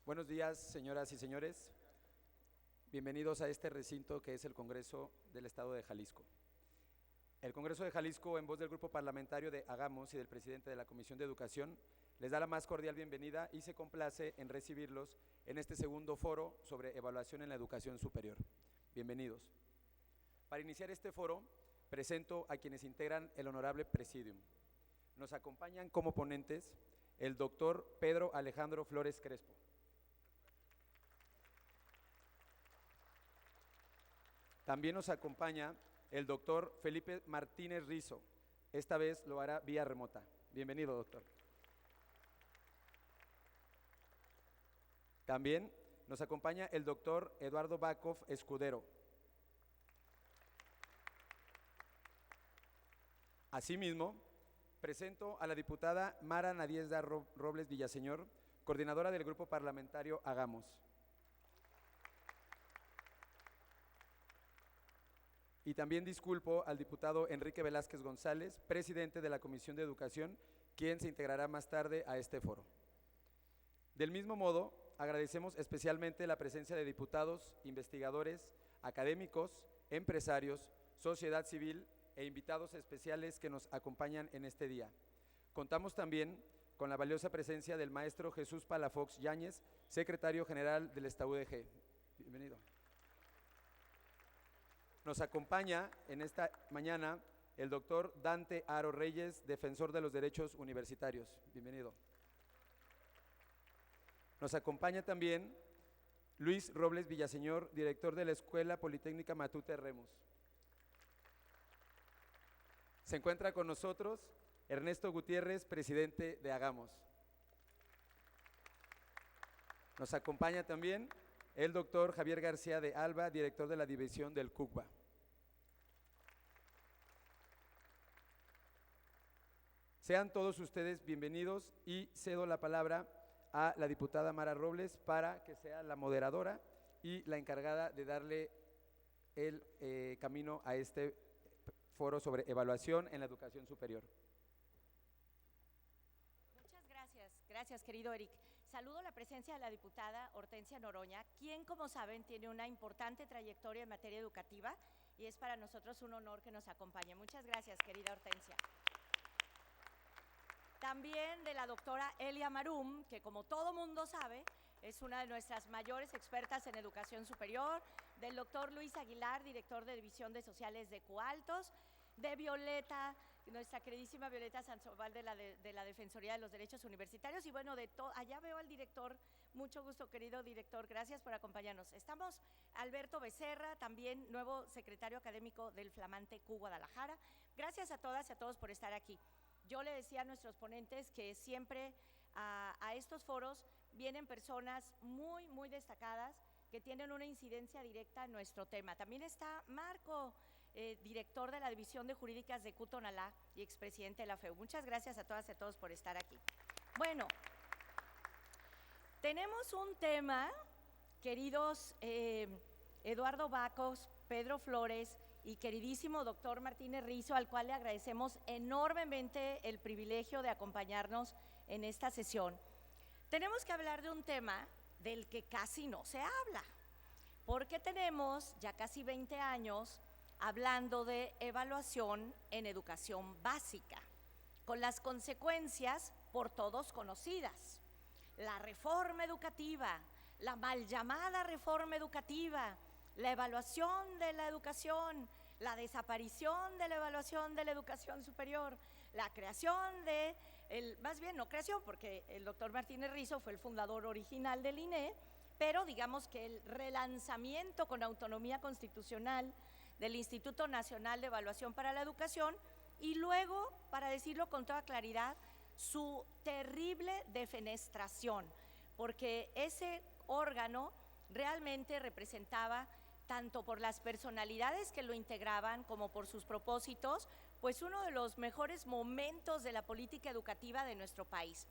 Buenos días, señoras y señores. Bienvenidos a este recinto que es el Congreso del Estado de Jalisco. El Congreso de Jalisco, en voz del grupo parlamentario de Hagamos y del presidente de la Comisión de Educación, les da la más cordial bienvenida y se complace en recibirlos en este segundo foro sobre evaluación en la educación superior. Bienvenidos. Para iniciar este foro, presento a quienes integran el honorable Presidium. Nos acompañan como ponentes el doctor Pedro Alejandro Flores Crespo. También nos acompaña el doctor Felipe Martínez Rizo. Esta vez lo hará vía remota. Bienvenido, doctor. También nos acompaña el doctor Eduardo Bakov Escudero. Asimismo, presento a la diputada Mara Nadiezda Robles Villaseñor, coordinadora del grupo parlamentario Hagamos. Y también disculpo al diputado Enrique Velázquez González, presidente de la Comisión de Educación, quien se integrará más tarde a este foro. Del mismo modo, agradecemos especialmente la presencia de diputados, investigadores, académicos, empresarios, sociedad civil e invitados especiales que nos acompañan en este día. Contamos también con la valiosa presencia del maestro Jesús Palafox Yáñez, secretario general del STAUDG. Bienvenido. Nos acompaña en esta mañana el doctor Dante Aro Reyes, defensor de los derechos universitarios. Bienvenido. Nos acompaña también Luis Robles Villaseñor, director de la Escuela Politécnica Matute Remus. Se encuentra con nosotros Ernesto Gutiérrez, presidente de Hagamos. Nos acompaña también el doctor Javier García de Alba, director de la división del CUCBA. Sean todos ustedes bienvenidos y cedo la palabra a la diputada Mara Robles para que sea la moderadora y la encargada de darle el camino a este foro sobre evaluación en la educación superior. Muchas gracias querido Eric. Saludo la presencia de la diputada Hortensia Noroña, quien, como saben, tiene una importante trayectoria en materia educativa y es para nosotros un honor que nos acompañe. Muchas gracias, querida Hortensia. También de la doctora Elia Marum, que como todo mundo sabe, es una de nuestras mayores expertas en educación superior, del doctor Luis Aguilar, director de División de Sociales de Coaltos, de Violeta, nuestra queridísima Violeta Sandoval de la Defensoría de los Derechos Universitarios y bueno, allá veo al director, mucho gusto querido director, gracias por acompañarnos. Estamos Alberto Becerra, también nuevo secretario académico del flamante CU Guadalajara. Gracias a todas y a todos por estar aquí. Yo le decía a nuestros ponentes que siempre a estos foros vienen personas muy destacadas que tienen una incidencia directa en nuestro tema. También está Marco, director de la División de Jurídicas de CU-Tonalá y expresidente de la FEU. Muchas gracias a todas y a todos por estar aquí. Bueno, tenemos un tema, queridos Eduardo Bacos, Pedro Flores y queridísimo doctor Martínez Rizo, al cual le agradecemos enormemente el privilegio de acompañarnos en esta sesión. Tenemos que hablar de un tema del que casi no se habla, porque tenemos ya casi 20 años hablando de evaluación en educación básica, con las consecuencias por todos conocidas. La reforma educativa, la mal llamada reforma educativa, la evaluación de la educación, la desaparición de la evaluación de la educación superior, la creación de, más bien no creación, porque el doctor Martínez Rizo fue el fundador original del INE, pero digamos que el relanzamiento con autonomía constitucional del Instituto Nacional de Evaluación para la Educación y luego, para decirlo con toda claridad, su terrible defenestración, porque ese órgano realmente representaba, tanto por las personalidades que lo integraban como por sus propósitos, pues uno de los mejores momentos de la política educativa de nuestro país.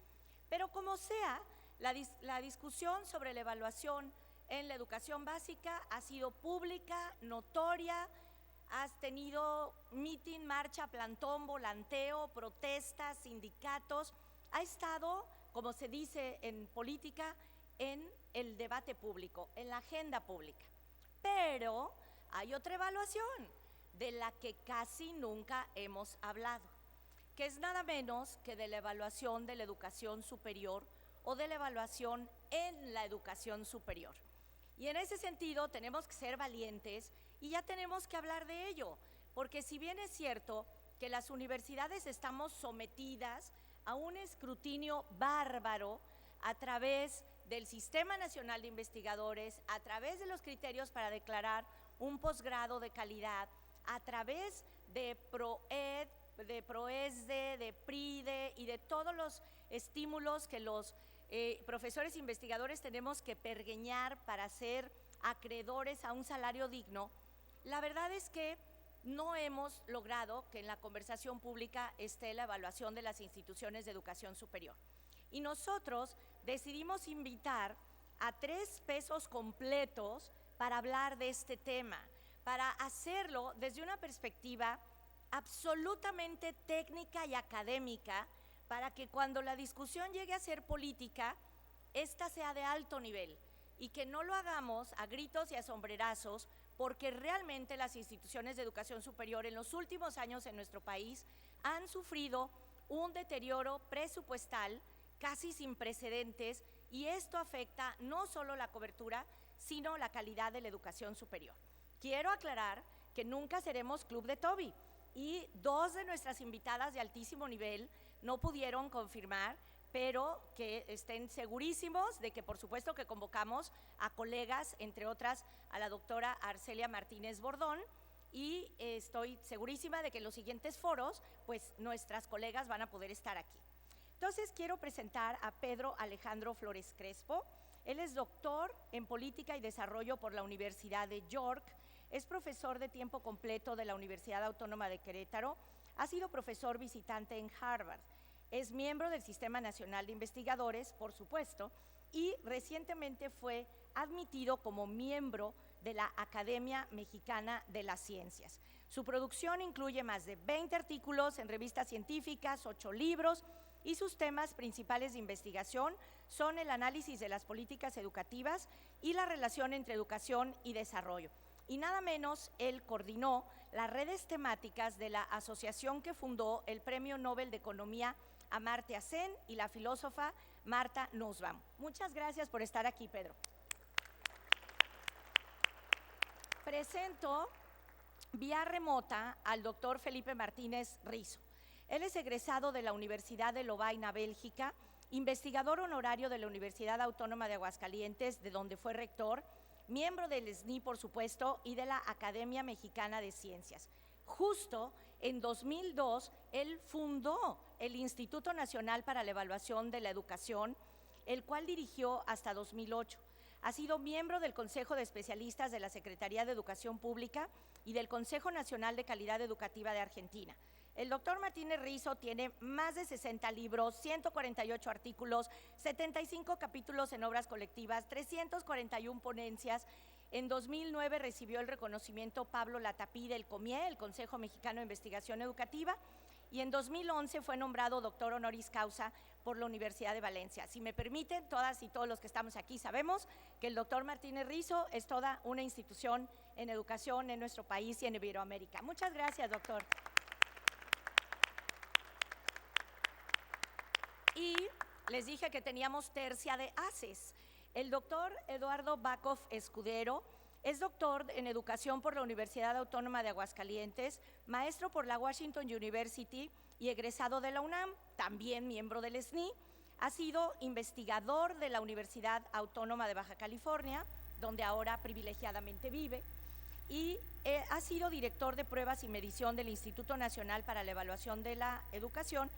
Pero como sea, la discusión sobre la evaluación en la educación básica ha sido pública, notoria, has tenido mitin, marcha, plantón, volanteo, protestas, sindicatos, ha estado, como se dice en política, en el debate público, en la agenda pública. Pero hay otra evaluación de la que casi nunca hemos hablado, que es nada menos que de la evaluación de la educación superior o de la evaluación en la educación superior. Y en ese sentido tenemos que ser valientes y ya tenemos que hablar de ello, porque si bien es cierto que las universidades estamos sometidas a un escrutinio bárbaro a través del Sistema Nacional de Investigadores, a través de los criterios para declarar un posgrado de calidad, a través de PROED, de PROESDE, de PRIDE y de todos los estímulos que los profesores investigadores tenemos que pergeñar para ser acreedores a un salario digno, la verdad es que no hemos logrado que en la conversación pública esté la evaluación de las instituciones de educación superior. Y nosotros decidimos invitar a 3 pesos completos para hablar de este tema, para hacerlo desde una perspectiva absolutamente técnica y académica, para que cuando la discusión llegue a ser política, esta sea de alto nivel y que no lo hagamos a gritos y a sombrerazos, porque realmente las instituciones de educación superior en los últimos años en nuestro país han sufrido un deterioro presupuestal casi sin precedentes, y esto afecta no solo la cobertura, sino la calidad de la educación superior. Quiero aclarar que nunca seremos Club de Toby, y 2 de nuestras invitadas de altísimo nivel no pudieron confirmar, pero que estén segurísimos de que por supuesto que convocamos a colegas, entre otras a la doctora Arcelia Martínez Bordón, y estoy segurísima de que en los siguientes foros pues nuestras colegas van a poder estar aquí. Entonces quiero presentar a Pedro Alejandro Flores Crespo. Él es doctor en Política y Desarrollo por la Universidad de York, es profesor de tiempo completo de la Universidad Autónoma de Querétaro, ha sido profesor visitante en Harvard, es miembro del Sistema Nacional de Investigadores, por supuesto, y recientemente fue admitido como miembro de la Academia Mexicana de las Ciencias. Su producción incluye más de 20 artículos en revistas científicas, 8 libros, y sus temas principales de investigación son el análisis de las políticas educativas y la relación entre educación y desarrollo. Y nada menos, él coordinó las redes temáticas de la asociación que fundó el Premio Nobel de Economía Amartya Sen y la filósofa Martha Nussbaum. Muchas gracias por estar aquí, Pedro. Presento vía remota al doctor Felipe Martínez Rizo. Él es egresado de la Universidad de Lovaina, Bélgica, investigador honorario de la Universidad Autónoma de Aguascalientes, de donde fue rector, miembro del SNI, por supuesto, y de la Academia Mexicana de Ciencias. Justo en 2002, él fundó el Instituto Nacional para la Evaluación de la Educación, el cual dirigió hasta 2008. Ha sido miembro del Consejo de Especialistas de la Secretaría de Educación Pública y del Consejo Nacional de Calidad Educativa de Argentina. El doctor Martínez Rizo tiene más de 60 libros, 148 artículos, 75 capítulos en obras colectivas, 341 ponencias. En 2009 recibió el reconocimiento Pablo Latapí del COMIE, el Consejo Mexicano de Investigación Educativa, y en 2011 fue nombrado doctor honoris causa por la Universidad de Valencia. Si me permiten, todas y todos los que estamos aquí sabemos que el doctor Martínez Rizo es toda una institución en educación en nuestro país y en Iberoamérica. Muchas gracias, doctor. Y les dije que teníamos tercia de ases. El doctor Eduardo Bakov Escudero es doctor en educación por la Universidad Autónoma de Aguascalientes, maestro por la Washington University y egresado de la UNAM, también miembro del SNI. Ha sido investigador de la Universidad Autónoma de Baja California, donde ahora privilegiadamente vive, y ha sido director de pruebas y medición del Instituto Nacional para la Evaluación de la Educación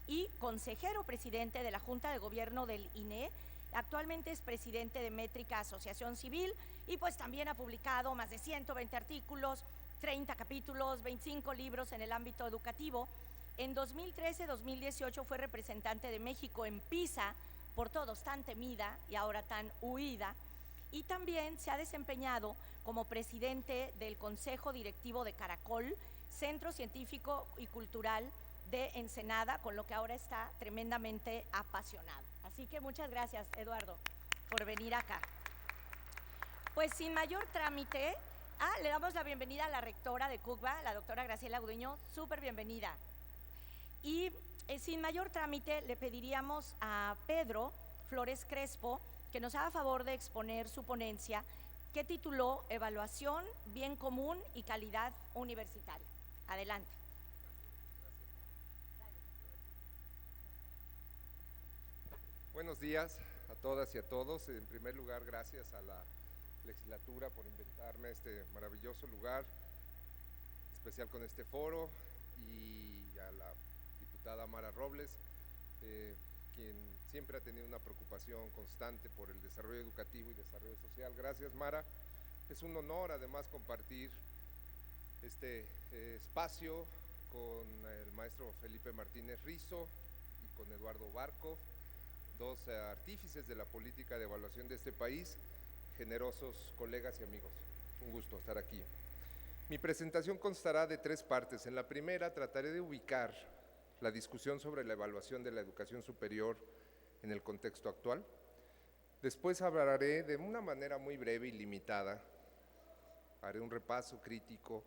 y consejero presidente de la Junta de Gobierno del INE. Actualmente es presidente de Métrica Asociación Civil y pues también ha publicado más de 120 artículos, 30 capítulos, 25 libros en el ámbito educativo. En 2013-2018 fue representante de México en PISA, por todos tan temida y ahora tan huida, y también se ha desempeñado como presidente del Consejo Directivo de Caracol, Centro Científico y Cultural de Ensenada, con lo que ahora está tremendamente apasionado. Así que muchas gracias, Eduardo. por venir acá. Pues sin mayor trámite, le damos la bienvenida a la rectora de CUCBA, la doctora Graciela Gudiño, súper bienvenida. Y sin mayor trámite le pediríamos a Pedro Flores Crespo que nos haga favor de exponer su ponencia que tituló Evaluación, Bien Común y Calidad Universitaria. Adelante. Buenos días a todas y a todos. En primer lugar, gracias a la legislatura por invitarme a este maravilloso lugar, especial con este foro, y a la diputada Mara Robles, quien siempre ha tenido una preocupación constante por el desarrollo educativo y desarrollo social. Gracias, Mara. Es un honor además compartir este espacio con el maestro Felipe Martínez Rizo y con Eduardo Barkov, dos artífices de la política de evaluación de este país, generosos colegas y amigos. Es un gusto estar aquí. Mi presentación constará de 3 partes. En la primera trataré de ubicar la discusión sobre la evaluación de la educación superior en el contexto actual. Después hablaré de una manera muy breve y limitada, haré un repaso crítico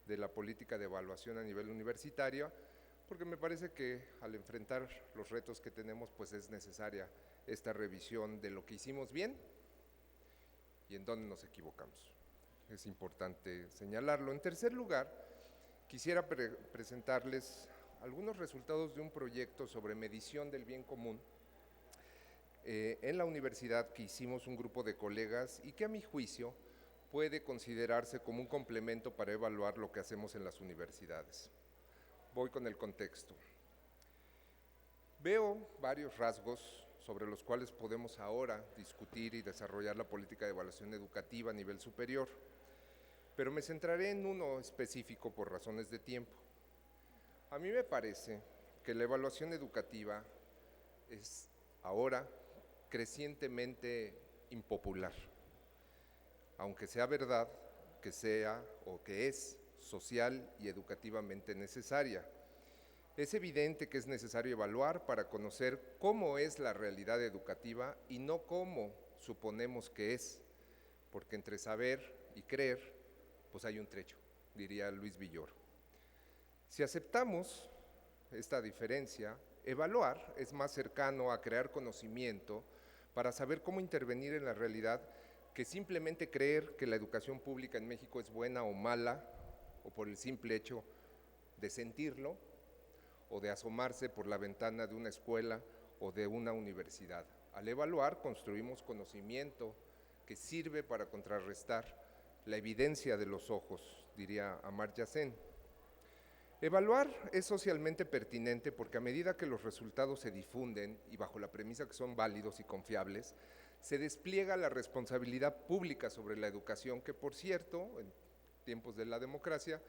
de la política de evaluación a nivel universitario, porque me parece que al enfrentar los retos que tenemos, pues es necesaria esta revisión de lo que hicimos bien y en dónde nos equivocamos. Es importante señalarlo. En tercer lugar, quisiera presentarles algunos resultados de un proyecto sobre medición del bien común en la universidad que hicimos un grupo de colegas y que a mi juicio puede considerarse como un complemento para evaluar lo que hacemos en las universidades. Voy con el contexto. Veo varios rasgos sobre los cuales podemos ahora discutir y desarrollar la política de evaluación educativa a nivel superior, pero me centraré en uno específico por razones de tiempo. A mí me parece que la evaluación educativa es ahora crecientemente impopular, aunque sea verdad que sea o que es social y educativamente necesaria. Es evidente que es necesario evaluar para conocer cómo es la realidad educativa y no cómo suponemos que es, porque entre saber y creer, pues hay un trecho, diría Luis Villoro. Si aceptamos esta diferencia, evaluar es más cercano a crear conocimiento para saber cómo intervenir en la realidad que simplemente creer que la educación pública en México es buena o mala, o por el simple hecho de sentirlo, o de asomarse por la ventana de una escuela o de una universidad. Al evaluar, construimos conocimiento que sirve para contrarrestar la evidencia de los ojos, diría Amartya Sen. Evaluar es socialmente pertinente porque a medida que los resultados se difunden y bajo la premisa que son válidos y confiables, se despliega la responsabilidad pública sobre la educación, que por cierto, en tiempos de la democracia,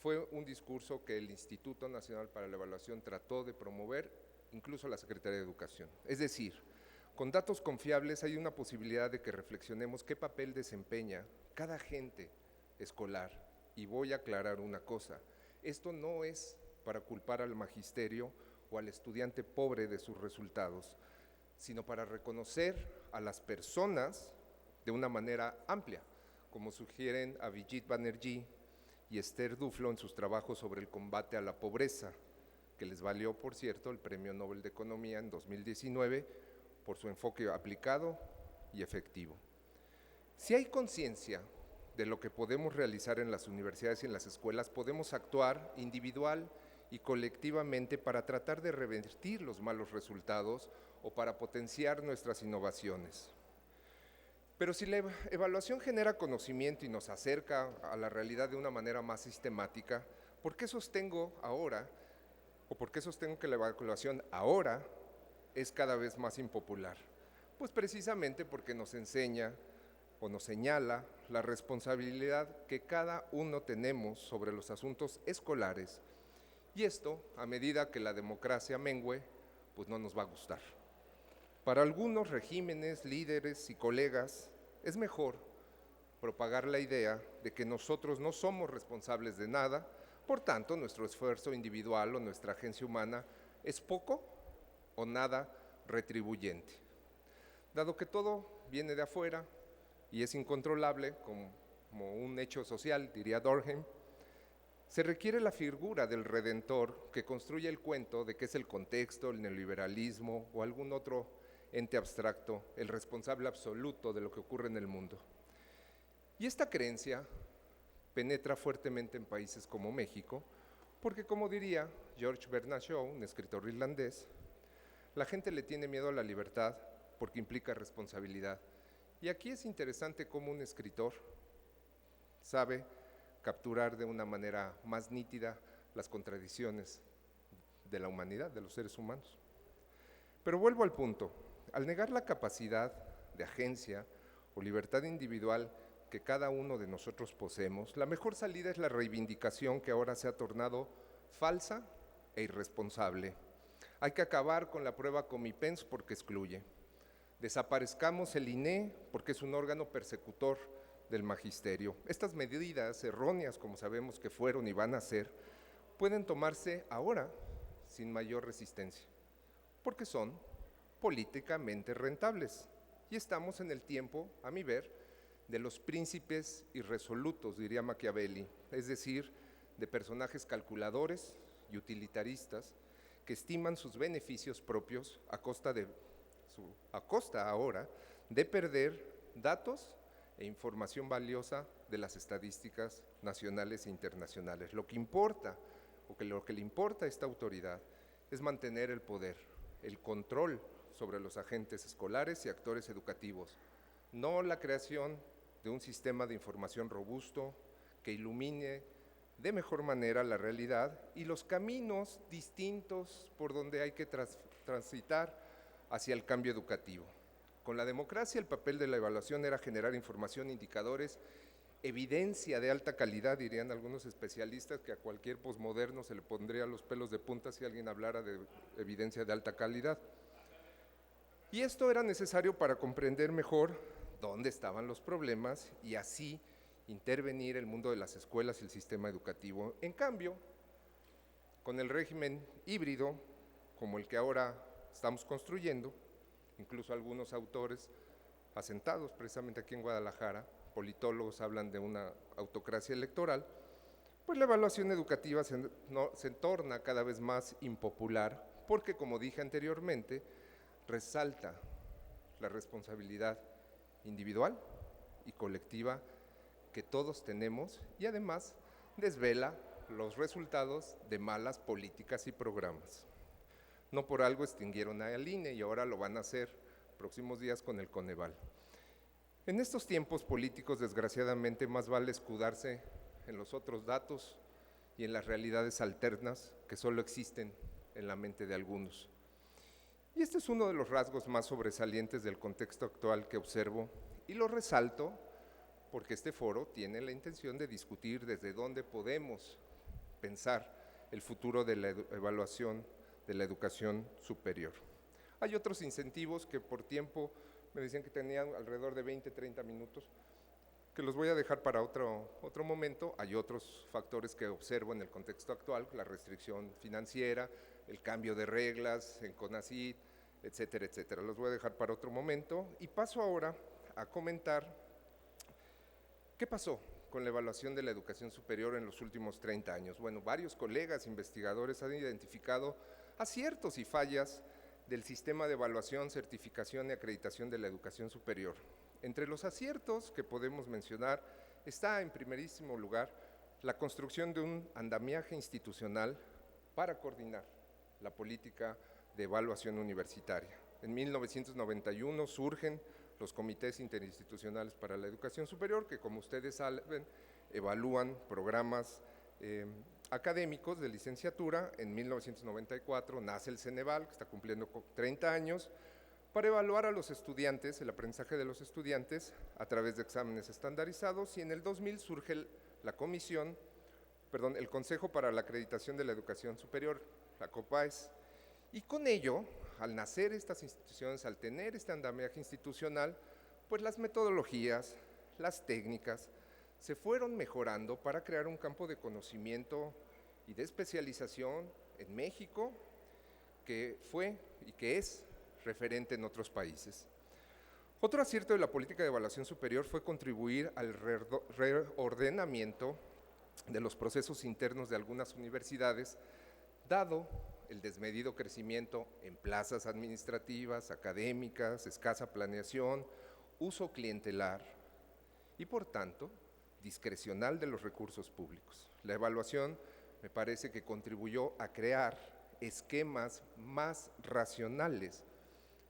fue un discurso que el Instituto Nacional para la Evaluación trató de promover, incluso la Secretaría de Educación. Es decir, con datos confiables hay una posibilidad de que reflexionemos qué papel desempeña cada agente escolar. Y voy a aclarar una cosa, esto no es para culpar al magisterio o al estudiante pobre de sus resultados, sino para reconocer a las personas de una manera amplia, como sugieren Abhijit Banerjee y Esther Duflo en sus trabajos sobre el combate a la pobreza, que les valió, por cierto, el Premio Nobel de Economía en 2019 por su enfoque aplicado y efectivo. Si hay conciencia de lo que podemos realizar en las universidades y en las escuelas, podemos actuar individual y colectivamente para tratar de revertir los malos resultados o para potenciar nuestras innovaciones. Pero si la evaluación genera conocimiento y nos acerca a la realidad de una manera más sistemática, ¿por qué sostengo que la evaluación ahora es cada vez más impopular? Pues precisamente porque nos enseña o nos señala la responsabilidad que cada uno tenemos sobre los asuntos escolares, y esto, a medida que la democracia mengüe, pues no nos va a gustar. Para algunos regímenes, líderes y colegas, es mejor propagar la idea de que nosotros no somos responsables de nada, por tanto, nuestro esfuerzo individual o nuestra agencia humana es poco o nada retribuyente. Dado que todo viene de afuera y es incontrolable, como un hecho social, diría Durkheim, se requiere la figura del redentor que construye el cuento de que es el contexto, el neoliberalismo o algún otro ente abstracto, el responsable absoluto de lo que ocurre en el mundo. Y esta creencia penetra fuertemente en países como México, porque como diría George Bernard Shaw, un escritor irlandés, la gente le tiene miedo a la libertad porque implica responsabilidad. Y aquí es interesante cómo un escritor sabe capturar de una manera más nítida las contradicciones de la humanidad, de los seres humanos. Pero vuelvo al punto, al negar la capacidad de agencia o libertad individual que cada uno de nosotros poseemos, la mejor salida es la reivindicación que ahora se ha tornado falsa e irresponsable. Hay que acabar con la prueba Comipens porque excluye. Desaparezcamos el INE porque es un órgano persecutor del magisterio. Estas medidas erróneas, como sabemos que fueron y van a ser, pueden tomarse ahora sin mayor resistencia, porque son políticamente rentables. Y estamos en el tiempo, a mi ver, de los príncipes irresolutos, diría Machiavelli, es decir, de personajes calculadores y utilitaristas que estiman sus beneficios propios a costa ahora de perder datos e información valiosa de las estadísticas nacionales e internacionales. Lo que importa, lo que le importa a esta autoridad es mantener el poder, el control sobre los agentes escolares y actores educativos, no la creación de un sistema de información robusto que ilumine de mejor manera la realidad y los caminos distintos por donde hay que transitar hacia el cambio educativo. Con la democracia, el papel de la evaluación era generar información, indicadores, evidencia de alta calidad, dirían algunos especialistas, que a cualquier posmoderno se le pondría los pelos de punta si alguien hablara de evidencia de alta calidad. Y esto era necesario para comprender mejor dónde estaban los problemas y así intervenir el mundo de las escuelas y el sistema educativo. En cambio, con el régimen híbrido, como el que ahora estamos construyendo, incluso algunos autores asentados precisamente aquí en Guadalajara, politólogos hablan de una autocracia electoral, pues la evaluación educativa se torna cada vez más impopular porque, como dije anteriormente, resalta la responsabilidad individual y colectiva que todos tenemos y además desvela los resultados de malas políticas y programas. No por algo extinguieron al INE y ahora lo van a hacer próximos días con el Coneval. En estos tiempos políticos, desgraciadamente, más vale escudarse en los otros datos y en las realidades alternas que solo existen en la mente de algunos. Y este es uno de los rasgos más sobresalientes del contexto actual que observo y lo resalto porque este foro tiene la intención de discutir desde dónde podemos pensar el futuro de la evaluación de la educación superior. Hay otros incentivos que por tiempo me decían que tenían alrededor de 20, 30 minutos, que los voy a dejar para otro momento. Hay otros factores que observo en el contexto actual, la restricción financiera, el cambio de reglas en CONACYT, etcétera, etcétera. Los voy a dejar para otro momento y paso ahora a comentar qué pasó con la evaluación de la educación superior en los últimos 30 años. Bueno, varios colegas investigadores han identificado aciertos y fallas del sistema de evaluación, certificación y acreditación de la educación superior. Entre los aciertos que podemos mencionar está en primerísimo lugar la construcción de un andamiaje institucional para coordinar la política de evaluación universitaria. En 1991 surgen los comités interinstitucionales para la educación superior, que como ustedes saben, evalúan programas académicos de licenciatura. En 1994 nace el Ceneval, que está cumpliendo 30 años, para evaluar a los estudiantes, el aprendizaje de los estudiantes a través de exámenes estandarizados, y en el 2000 surge el Consejo para la Acreditación de la Educación Superior, la COPAES, y con ello, al nacer estas instituciones, al tener este andamiaje institucional, pues las metodologías, las técnicas, se fueron mejorando para crear un campo de conocimiento y de especialización en México que fue y que es referente en otros países. Otro acierto de la política de evaluación superior fue contribuir al reordenamiento de los procesos internos de algunas universidades, dado el desmedido crecimiento en plazas administrativas, académicas, escasa planeación, uso clientelar y, por tanto, discrecional de los recursos públicos. La evaluación me parece que contribuyó a crear esquemas más racionales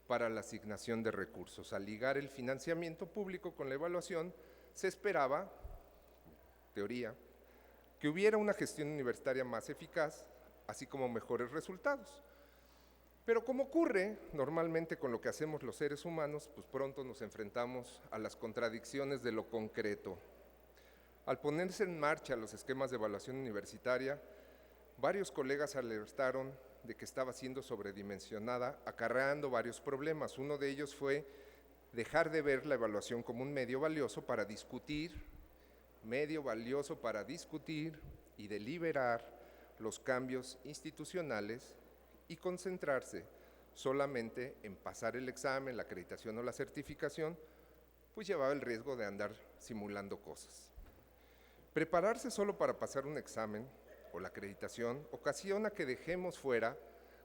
para la asignación de recursos. Al ligar el financiamiento público con la evaluación, se esperaba, teoría, que hubiera una gestión universitaria más eficaz, así como mejores resultados. Pero como ocurre normalmente con lo que hacemos los seres humanos, pues pronto nos enfrentamos a las contradicciones de lo concreto. Al ponerse en marcha los esquemas de evaluación universitaria, varios colegas alertaron de que estaba siendo sobredimensionada, acarreando varios problemas. Uno de ellos fue dejar de ver la evaluación como un medio valioso para discutir y deliberar los cambios institucionales y concentrarse solamente en pasar el examen, la acreditación o la certificación, pues llevaba el riesgo de andar simulando cosas. Prepararse solo para pasar un examen o la acreditación ocasiona que dejemos fuera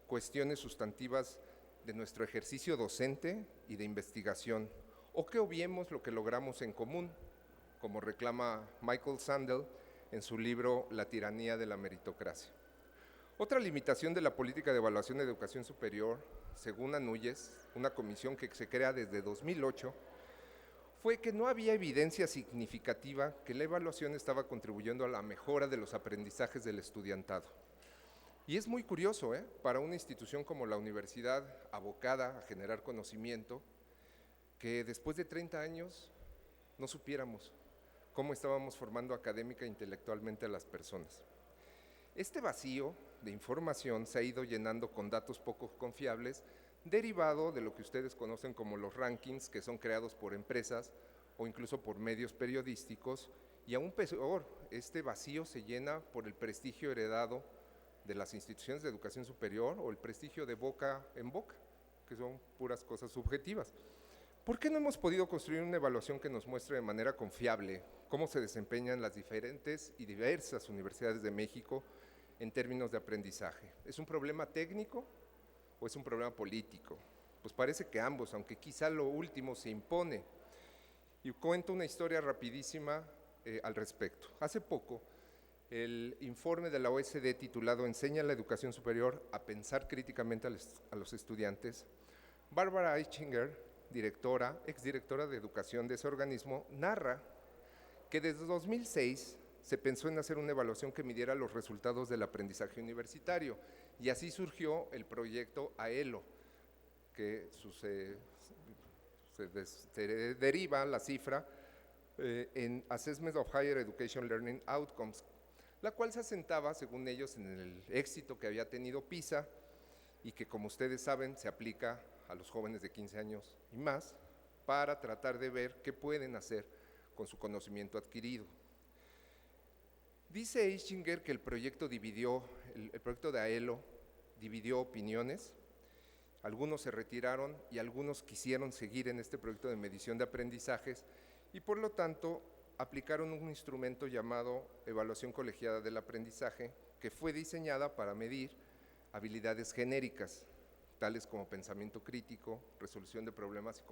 cuestiones sustantivas de nuestro ejercicio docente y de investigación, o que obviemos lo que logramos en común, como reclama Michael Sandel en su libro La tiranía de la meritocracia. Otra limitación de la política de evaluación de educación superior, según Anúñez, una comisión que se crea desde 2008, fue que no había evidencia significativa que la evaluación estaba contribuyendo a la mejora de los aprendizajes del estudiantado. Y es muy curioso, para una institución como la universidad, abocada a generar conocimiento, que después de 30 años no supiéramos cómo estábamos formando académica e intelectualmente a las personas. Este vacío de información se ha ido llenando con datos poco confiables, derivado de lo que ustedes conocen como los rankings, que son creados por empresas o incluso por medios periodísticos, y aún peor, este vacío se llena por el prestigio heredado de las instituciones de educación superior o el prestigio de boca en boca, que son puras cosas subjetivas. ¿Por qué no hemos podido construir una evaluación que nos muestre de manera confiable cómo se desempeñan las diferentes y diversas universidades de México en términos de aprendizaje? ¿Es un problema técnico o es un problema político? Pues parece que ambos, aunque quizá lo último se impone. Y cuento una historia rapidísima al respecto. Hace poco, el informe de la OSD titulado Enseña la educación superior a pensar críticamente a los estudiantes, Barbara Eichinger, exdirectora de educación de ese organismo, narra que desde 2006 se pensó en hacer una evaluación que midiera los resultados del aprendizaje universitario, y así surgió el proyecto AELO, que se deriva la cifra en Assessment of Higher Education Learning Outcomes, la cual se asentaba, según ellos, en el éxito que había tenido PISA y que, como ustedes saben, se aplica a los jóvenes de 15 años y más para tratar de ver qué pueden hacer con su conocimiento adquirido. Dice Eichinger que el proyecto de AELO dividió opiniones. Algunos se retiraron y algunos quisieron seguir en este proyecto de medición de aprendizajes y, por lo tanto, aplicaron un instrumento llamado evaluación colegiada del aprendizaje, que fue diseñada para medir habilidades genéricas, tales como pensamiento crítico, resolución de problemas y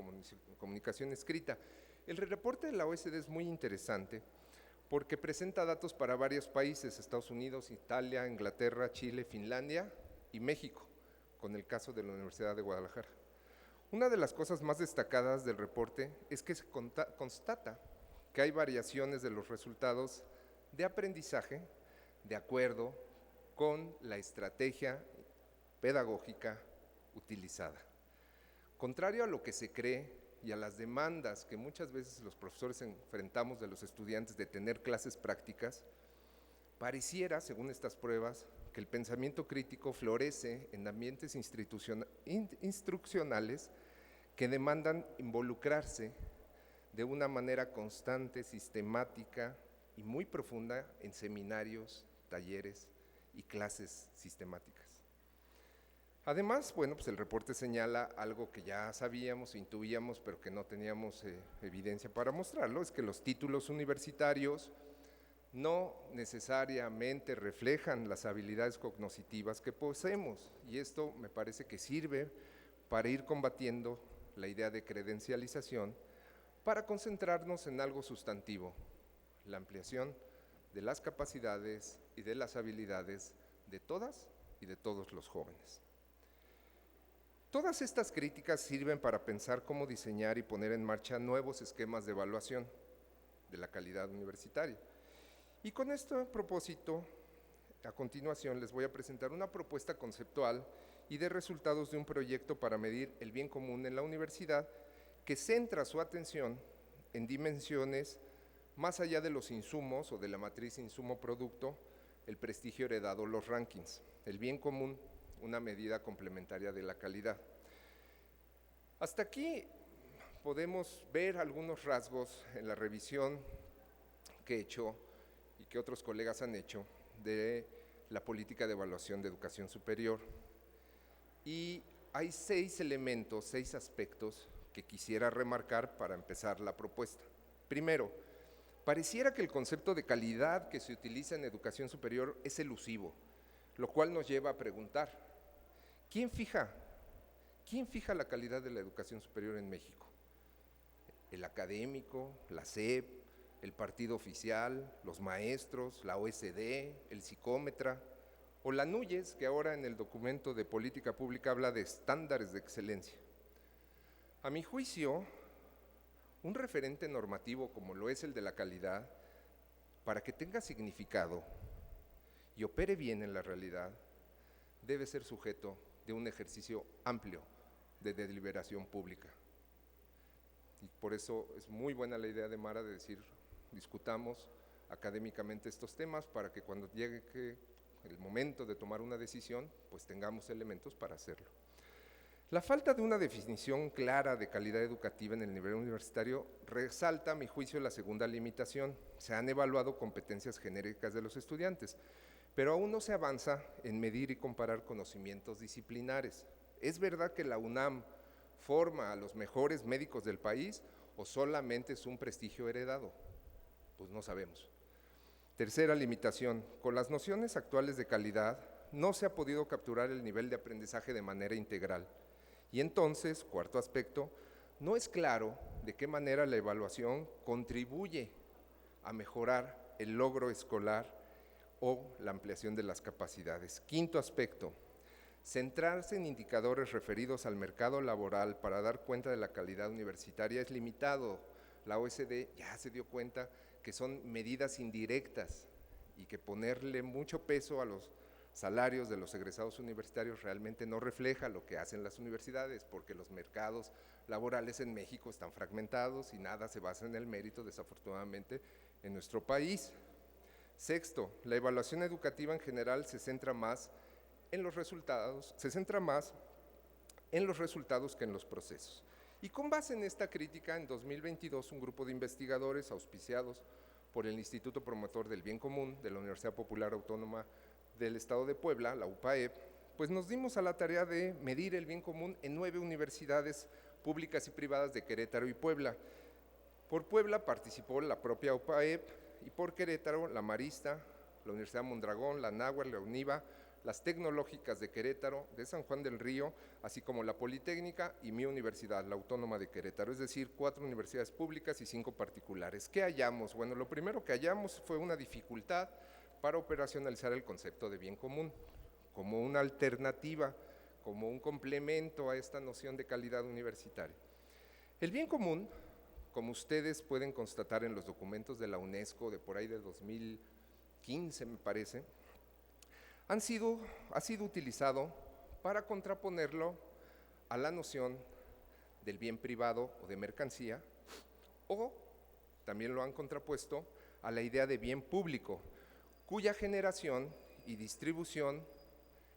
comunicación escrita. El reporte de la OSD es muy interesante porque presenta datos para varios países: Estados Unidos, Italia, Inglaterra, Chile, Finlandia y México, con el caso de la Universidad de Guadalajara. Una de las cosas más destacadas del reporte es que se constata que hay variaciones de los resultados de aprendizaje de acuerdo con la estrategia pedagógica utilizada. Contrario a lo que se cree y a las demandas que muchas veces los profesores enfrentamos de los estudiantes de tener clases prácticas, pareciera, según estas pruebas, que el pensamiento crítico florece en ambientes instruccionales que demandan involucrarse de una manera constante, sistemática y muy profunda en seminarios, talleres y clases sistemáticas. Además, bueno, pues el reporte señala algo que ya sabíamos, intuíamos, pero que no teníamos evidencia para mostrarlo, es que los títulos universitarios no necesariamente reflejan las habilidades cognitivas que poseemos, y esto me parece que sirve para ir combatiendo la idea de credencialización, para concentrarnos en algo sustantivo, la ampliación de las capacidades y de las habilidades de todas y de todos los jóvenes. Todas estas críticas sirven para pensar cómo diseñar y poner en marcha nuevos esquemas de evaluación de la calidad universitaria. Y con este propósito, a continuación les voy a presentar una propuesta conceptual y de resultados de un proyecto para medir el bien común en la universidad que centra su atención en dimensiones más allá de los insumos o de la matriz insumo-producto, el prestigio heredado, los rankings, el bien común, una medida complementaria de la calidad. Hasta aquí podemos ver algunos rasgos en la revisión que he hecho y que otros colegas han hecho de la política de evaluación de educación superior. Y hay 6 elementos, 6 aspectos que quisiera remarcar para empezar la propuesta. Primero, pareciera que el concepto de calidad que se utiliza en educación superior es elusivo, lo cual nos lleva a preguntar, ¿quién fija la calidad de la educación superior en México? ¿El académico, la SEP, el partido oficial, los maestros, la OSD, el psicómetra o la NUYES, que ahora en el documento de política pública habla de estándares de excelencia? A mi juicio, un referente normativo como lo es el de la calidad, para que tenga significado y opere bien en la realidad, debe ser sujeto de un ejercicio amplio de deliberación pública. Y por eso es muy buena la idea de Mara de decir, discutamos académicamente estos temas para que cuando llegue el momento de tomar una decisión, pues tengamos elementos para hacerlo. La falta de una definición clara de calidad educativa en el nivel universitario resalta, a mi juicio, la segunda limitación. Se han evaluado competencias genéricas de los estudiantes, pero aún no se avanza en medir y comparar conocimientos disciplinares. ¿Es verdad que la UNAM forma a los mejores médicos del país o solamente es un prestigio heredado? Pues no sabemos. Tercera limitación, con las nociones actuales de calidad no se ha podido capturar el nivel de aprendizaje de manera integral. Y entonces, cuarto aspecto, no es claro de qué manera la evaluación contribuye a mejorar el logro escolar o la ampliación de las capacidades. Quinto aspecto, centrarse en indicadores referidos al mercado laboral para dar cuenta de la calidad universitaria es limitado. La OSD ya se dio cuenta que son medidas indirectas y que ponerle mucho peso a los salarios de los egresados universitarios realmente no refleja lo que hacen las universidades, porque los mercados laborales en México están fragmentados y nada se basa en el mérito, desafortunadamente, en nuestro país. Sexto, la evaluación educativa en general se centra más en los resultados, que en los procesos. Y con base en esta crítica, en 2022, un grupo de investigadores auspiciados por el Instituto Promotor del Bien Común de la Universidad Popular Autónoma del Estado de Puebla, la UPAEP, pues nos dimos a la tarea de medir el bien común en 9 universidades públicas y privadas de Querétaro y Puebla. Por Puebla participó la propia UPAEP y por Querétaro la Marista, la Universidad Mondragón, la Anáhuac, la UNIVA, las Tecnológicas de Querétaro, de San Juan del Río, así como la Politécnica y mi universidad, la Autónoma de Querétaro, es decir, 4 universidades públicas y 5 particulares. ¿Qué hallamos? Bueno, lo primero que hallamos fue una dificultad para operacionalizar el concepto de bien común, como una alternativa, como un complemento a esta noción de calidad universitaria. El bien común, como ustedes pueden constatar en los documentos de la UNESCO de por ahí de 2015, me parece, ha sido utilizado para contraponerlo a la noción del bien privado o de mercancía, o también lo han contrapuesto a la idea de bien público, cuya generación y distribución,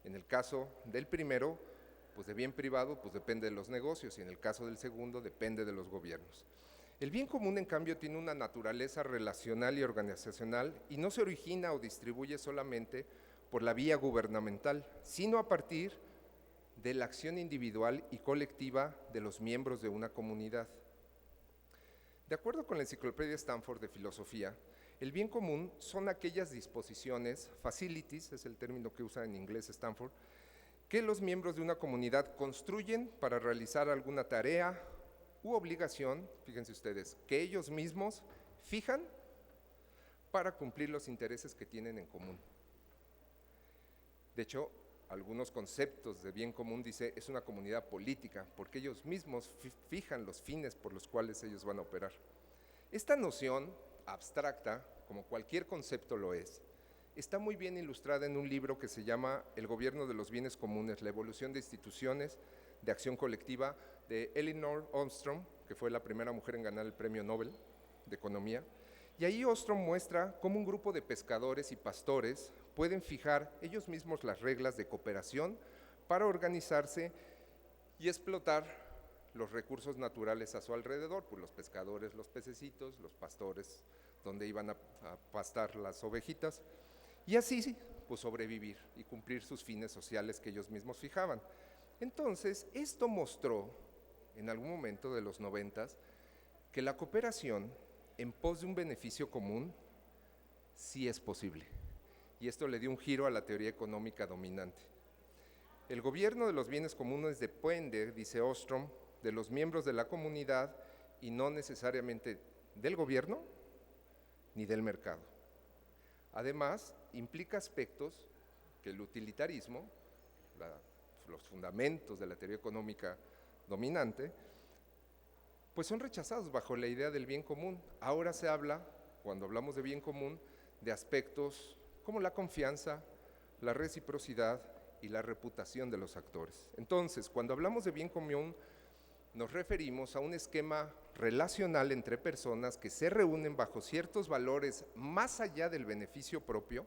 en el caso del primero, pues de bien privado, pues depende de los negocios, y en el caso del segundo, depende de los gobiernos. El bien común, en cambio, tiene una naturaleza relacional y organizacional y no se origina o distribuye solamente por la vía gubernamental, sino a partir de la acción individual y colectiva de los miembros de una comunidad. De acuerdo con la Enciclopedia Stanford de Filosofía, el bien común son aquellas disposiciones, facilities, es el término que usa en inglés Stanford, que los miembros de una comunidad construyen para realizar alguna tarea u obligación, fíjense ustedes, que ellos mismos fijan para cumplir los intereses que tienen en común. De hecho, algunos conceptos de bien común dice es una comunidad política, porque ellos mismos fijan los fines por los cuales ellos van a operar. Esta noción abstracta, como cualquier concepto lo es, está muy bien ilustrada en un libro que se llama El gobierno de los bienes comunes, la evolución de instituciones de acción colectiva, de Elinor Ostrom, que fue la primera mujer en ganar el premio Nobel de Economía. Y ahí Ostrom muestra cómo un grupo de pescadores y pastores pueden fijar ellos mismos las reglas de cooperación para organizarse y explotar los recursos naturales a su alrededor, pues los pescadores, los pececitos, los pastores, donde iban a pastar las ovejitas, y así pues sobrevivir y cumplir sus fines sociales que ellos mismos fijaban. Entonces, esto mostró en algún momento de los 90s que la cooperación en pos de un beneficio común sí es posible. Y esto le dio un giro a la teoría económica dominante. El gobierno de los bienes comunes depende, dice Ostrom, de los miembros de la comunidad y no necesariamente del gobierno ni del mercado. Además, implica aspectos que el utilitarismo, los fundamentos de la teoría económica dominante, pues son rechazados bajo la idea del bien común. Ahora se habla, cuando hablamos de bien común, de aspectos como la confianza, la reciprocidad y la reputación de los actores. Entonces, cuando hablamos de bien común, nos referimos a un esquema relacional entre personas que se reúnen bajo ciertos valores más allá del beneficio propio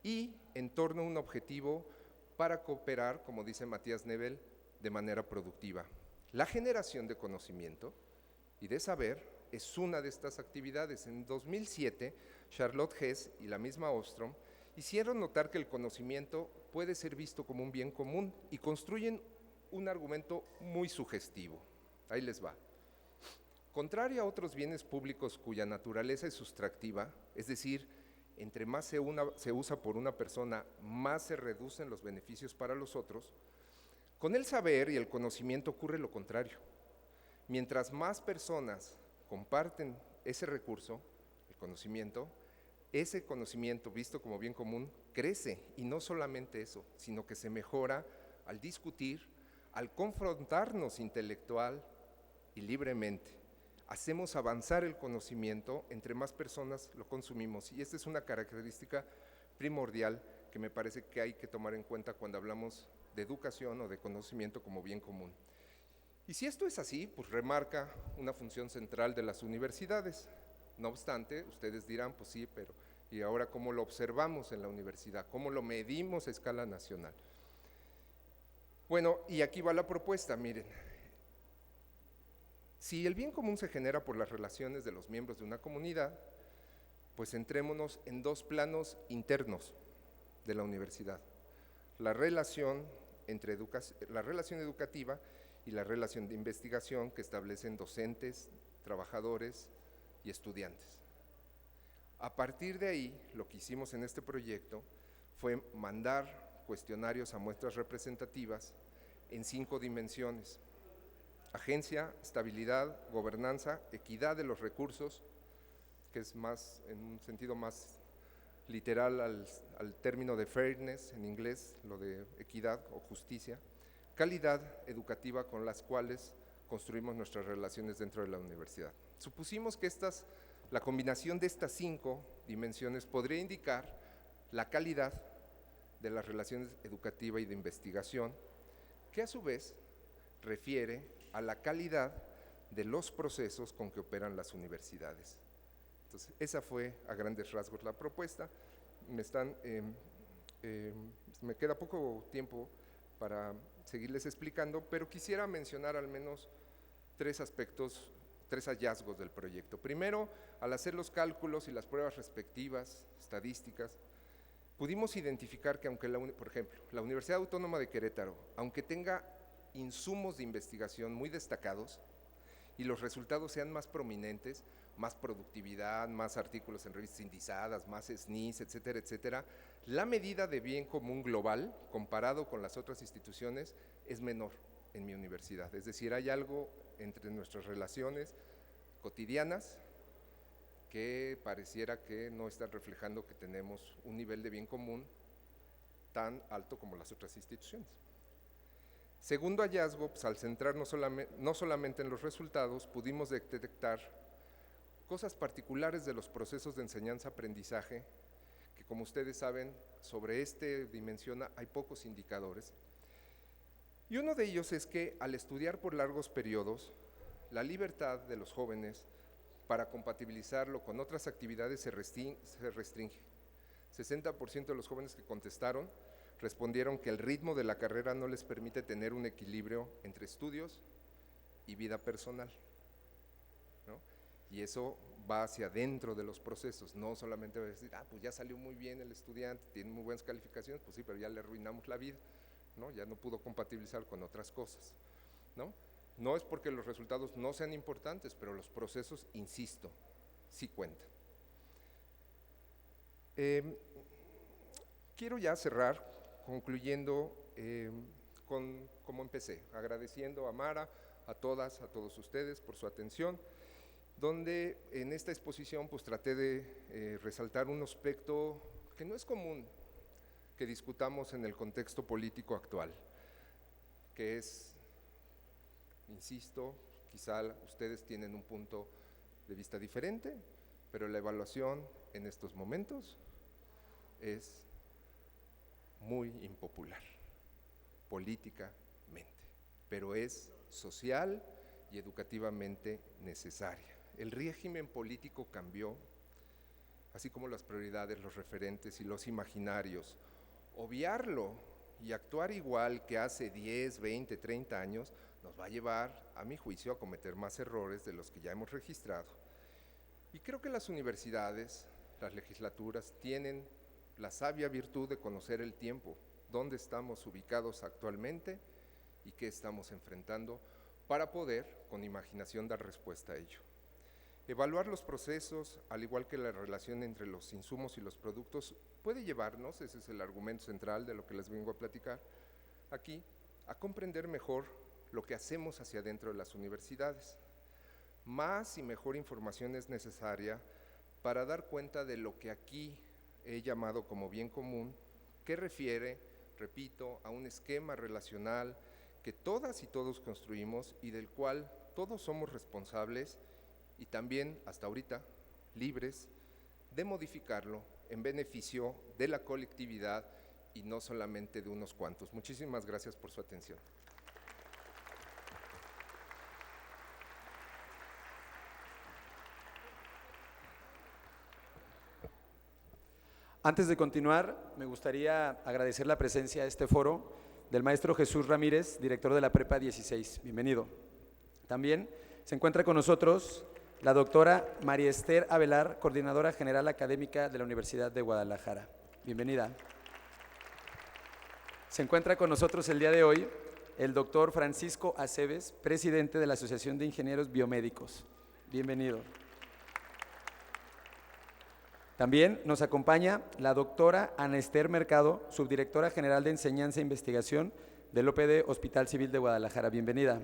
y en torno a un objetivo para cooperar, como dice Matías Nebel, de manera productiva. La generación de conocimiento y de saber es una de estas actividades. En 2007, Charlotte Hess y la misma Ostrom hicieron notar que el conocimiento puede ser visto como un bien común y construyen un argumento muy sugestivo. Ahí les va. Contrario a otros bienes públicos cuya naturaleza es sustractiva, es decir, entre más se usa por una persona, más se reducen los beneficios para los otros, con el saber y el conocimiento ocurre lo contrario. Mientras más personas comparten ese recurso, el conocimiento, ese conocimiento visto como bien común crece, y no solamente eso, sino que se mejora al discutir, al confrontarnos intelectual y libremente. Hacemos avanzar el conocimiento entre más personas lo consumimos, y esta es una característica primordial que me parece que hay que tomar en cuenta cuando hablamos de educación o de conocimiento como bien común. Y si esto es así, pues remarca una función central de las universidades. No obstante, ustedes dirán, pues sí, pero ¿y ahora cómo lo observamos en la universidad? ¿Cómo lo medimos a escala nacional? Bueno, y aquí va la propuesta, miren. Si el bien común se genera por las relaciones de los miembros de una comunidad, pues centrémonos en dos planos internos de la universidad: la relación educativa y la relación de investigación que establecen docentes, trabajadores y estudiantes. A partir de ahí, lo que hicimos en este proyecto fue mandar cuestionarios a muestras representativas en 5 dimensiones: agencia, estabilidad, gobernanza, equidad de los recursos, que es más, en un sentido más literal al término de fairness en inglés, lo de equidad o justicia, calidad educativa, con las cuales construimos nuestras relaciones dentro de la universidad. Supusimos que la combinación de estas 5 dimensiones podría indicar la calidad de las relaciones educativa y de investigación, que a su vez refiere a la calidad de los procesos con que operan las universidades. Entonces, esa fue a grandes rasgos la propuesta. Me queda poco tiempo para seguirles explicando, pero quisiera mencionar al menos 3 aspectos, 3 hallazgos del proyecto. Primero, al hacer los cálculos y las pruebas respectivas, estadísticas, pudimos identificar que por ejemplo, la Universidad Autónoma de Querétaro, aunque tenga insumos de investigación muy destacados y los resultados sean más prominentes, más productividad, más artículos en revistas indizadas, más SNIs, etcétera, etcétera, la medida de bien común global, comparado con las otras instituciones, es menor en mi universidad. Es decir, hay algo entre nuestras relaciones cotidianas que pareciera que no están reflejando que tenemos un nivel de bien común tan alto como las otras instituciones. Segundo hallazgo, pues, al centrarnos no solamente en los resultados, pudimos detectar cosas particulares de los procesos de enseñanza-aprendizaje, que como ustedes saben, sobre este dimensión hay pocos indicadores. Y uno de ellos es que al estudiar por largos periodos, la libertad de los jóvenes para compatibilizarlo con otras actividades se restringe. 60% de los jóvenes que contestaron respondieron que el ritmo de la carrera no les permite tener un equilibrio entre estudios y vida personal, ¿no? Y eso va hacia adentro de los procesos, no solamente va a decir, pues ya salió muy bien el estudiante, tiene muy buenas calificaciones, pues sí, pero ya le arruinamos la vida, ¿no? Ya no pudo compatibilizar con otras cosas, ¿no? No es porque los resultados no sean importantes, pero los procesos, insisto, sí cuentan. Quiero ya cerrar concluyendo como empecé, agradeciendo a Mara, a todas, a todos ustedes por su atención, donde en esta exposición pues traté de resaltar un aspecto que no es común que discutamos en el contexto político actual, que es, insisto, quizá ustedes tienen un punto de vista diferente, pero la evaluación en estos momentos es muy impopular, políticamente, pero es social y educativamente necesaria. El régimen político cambió, así como las prioridades, los referentes y los imaginarios. Obviarlo y actuar igual que hace 10, 20, 30 años nos va a llevar, a mi juicio, a cometer más errores de los que ya hemos registrado. Y creo que las universidades, las legislaturas, tienen la sabia virtud de conocer el tiempo, dónde estamos ubicados actualmente y qué estamos enfrentando, para poder, con imaginación, dar respuesta a ello. Evaluar los procesos, al igual que la relación entre los insumos y los productos, puede llevarnos, ese es el argumento central de lo que les vengo a platicar aquí, a comprender mejor lo que hacemos hacia adentro de las universidades. Más y mejor información es necesaria para dar cuenta de lo que aquí he llamado como bien común, que refiere, repito, a un esquema relacional que todas y todos construimos y del cual todos somos responsables y también, hasta ahorita, libres de modificarlo en beneficio de la colectividad y no solamente de unos cuantos. Muchísimas gracias por su atención. Antes de continuar, me gustaría agradecer la presencia a este foro del maestro Jesús Ramírez, director de la Prepa 16. Bienvenido. También se encuentra con nosotros la doctora María Esther Avelar, coordinadora general académica de la Universidad de Guadalajara. Bienvenida. Se encuentra con nosotros el día de hoy el doctor Francisco Aceves, presidente de la Asociación de Ingenieros Biomédicos. Bienvenido. También nos acompaña la doctora Ana Esther Mercado, subdirectora general de Enseñanza e Investigación del OPD Hospital Civil de Guadalajara. Bienvenida.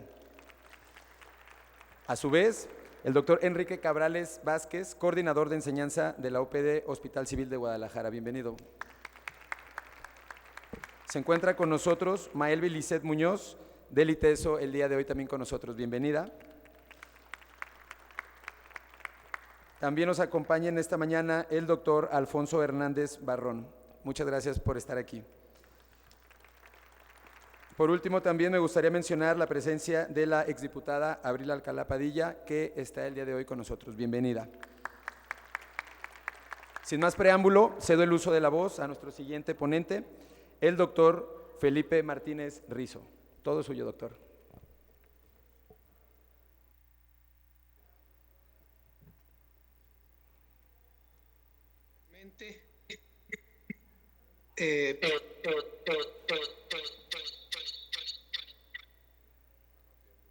A su vez, el doctor Enrique Cabrales Vázquez, coordinador de enseñanza de la OPD Hospital Civil de Guadalajara. Bienvenido. Se encuentra con nosotros Maelvi Lisset Muñoz, del ITESO, el día de hoy también con nosotros. Bienvenida. También nos acompaña en esta mañana el doctor Alfonso Hernández Barrón. Muchas gracias por estar aquí. Por último, también me gustaría mencionar la presencia de la exdiputada Abril Alcalá Padilla, que está el día de hoy con nosotros. Bienvenida. Sin más preámbulo, cedo el uso de la voz a nuestro siguiente ponente, el doctor Felipe Martínez Rizo. Todo suyo, doctor.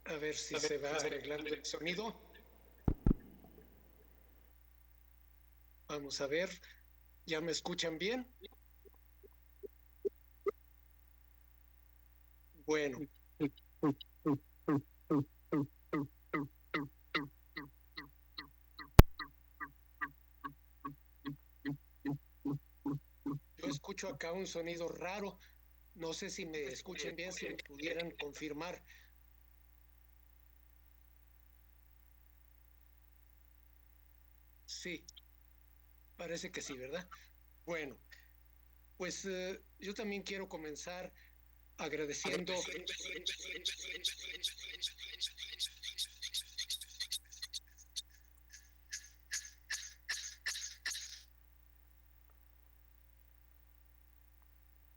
A ver si se va arreglando el sonido. Vamos a ver. ¿Ya me escuchan bien? Bueno. Yo escucho acá un sonido raro. No sé si me escuchen bien, si me pudieran confirmar. Sí, parece que sí, ¿verdad? Bueno, pues yo también quiero comenzar agradeciendo.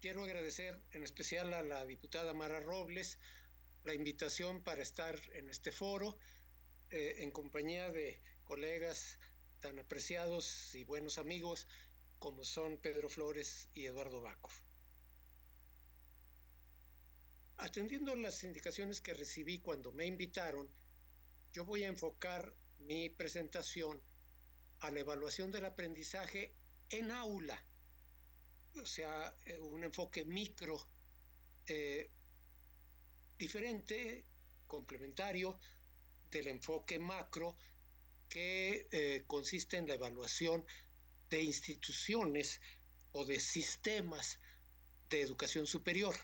Quiero agradecer en especial a la diputada Mara Robles la invitación para estar en este foro en compañía de colegas tan apreciados y buenos amigos como son Pedro Flores y Eduardo Bacov. Atendiendo las indicaciones que recibí cuando me invitaron, yo voy a enfocar mi presentación a la evaluación del aprendizaje en aula, o sea, un enfoque micro, diferente, complementario del enfoque macro que consiste en la evaluación de instituciones o de sistemas de educación superior.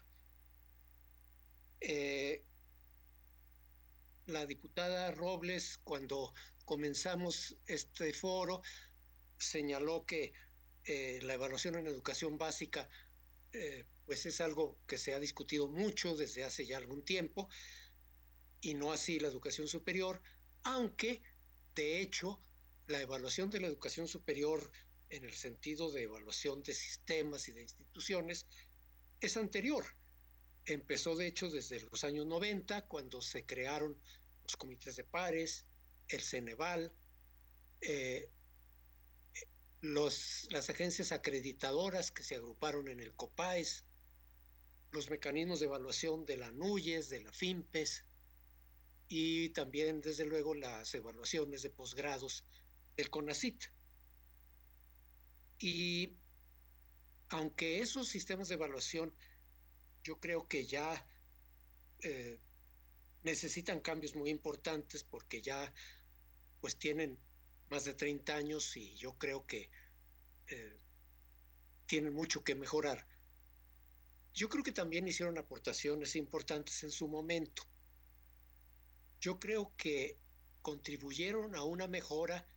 La diputada Robles, cuando comenzamos este foro, señaló que la evaluación en educación básica pues es algo que se ha discutido mucho desde hace ya algún tiempo, y no así la educación superior, aunque de hecho la evaluación de la educación superior en el sentido de evaluación de sistemas y de instituciones es anterior. Empezó de hecho desde los años 90, cuando se crearon los comités de pares, el Ceneval, las agencias acreditadoras que se agruparon en el COPAES, los mecanismos de evaluación de la NUYES, de la FIMPES, y también, desde luego, las evaluaciones de posgrados del CONACYT. Y aunque esos sistemas de evaluación yo creo que ya necesitan cambios muy importantes, porque ya pues tienen más de 30 años y yo creo que tienen mucho que mejorar. Yo creo que también hicieron aportaciones importantes en su momento. Yo creo que contribuyeron a una mejora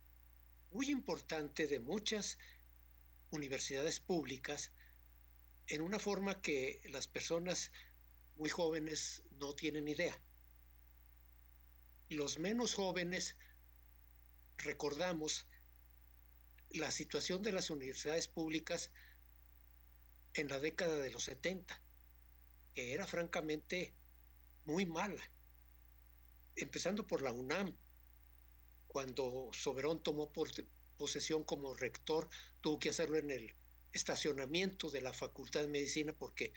muy importante de muchas universidades públicas en una forma que las personas muy jóvenes no tienen idea. Los menos jóvenes recordamos la situación de las universidades públicas en la década de los 70, que era francamente muy mala, empezando por la UNAM. Cuando Soberón tomó posesión como rector, tuvo que hacerlo en el estacionamiento de la Facultad de Medicina porque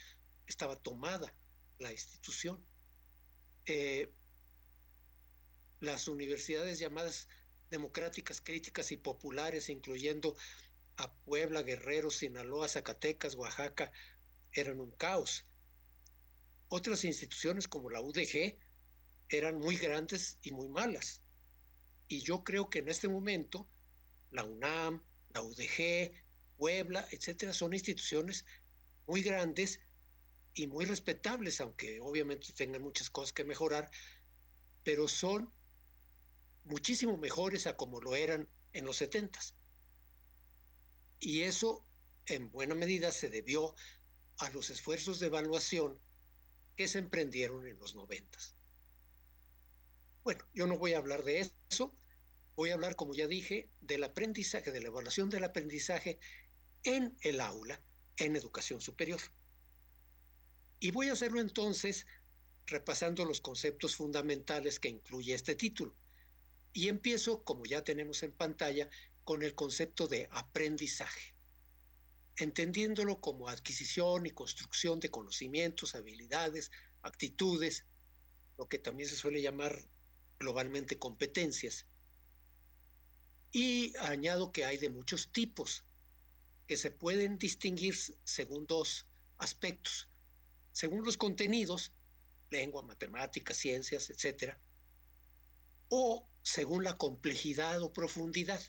estaba tomada la institución. Las universidades llamadas democráticas, críticas y populares, incluyendo a Puebla, Guerrero, Sinaloa, Zacatecas, Oaxaca, eran un caos. Otras instituciones como la UDG eran muy grandes y muy malas. Y yo creo que en este momento la UNAM, la UDG, Puebla, etcétera, son instituciones muy grandes y muy respetables, aunque obviamente tengan muchas cosas que mejorar, pero son muchísimo mejores a como lo eran en los 70s. Y eso en buena medida se debió a los esfuerzos de evaluación que se emprendieron en los 90s. Bueno, yo no voy a hablar de eso, voy a hablar, como ya dije, del aprendizaje, de la evaluación del aprendizaje en el aula, en educación superior. Y voy a hacerlo entonces repasando los conceptos fundamentales que incluye este título. Y empiezo, como ya tenemos en pantalla, con el concepto de aprendizaje. entendiéndolo como adquisición y construcción de conocimientos, habilidades, actitudes, lo que también se suele llamar globalmente competencias. Y añado que hay de muchos tipos que se pueden distinguir según dos aspectos. Según los contenidos, lengua, matemáticas, ciencias, etcétera, o según la complejidad o profundidad.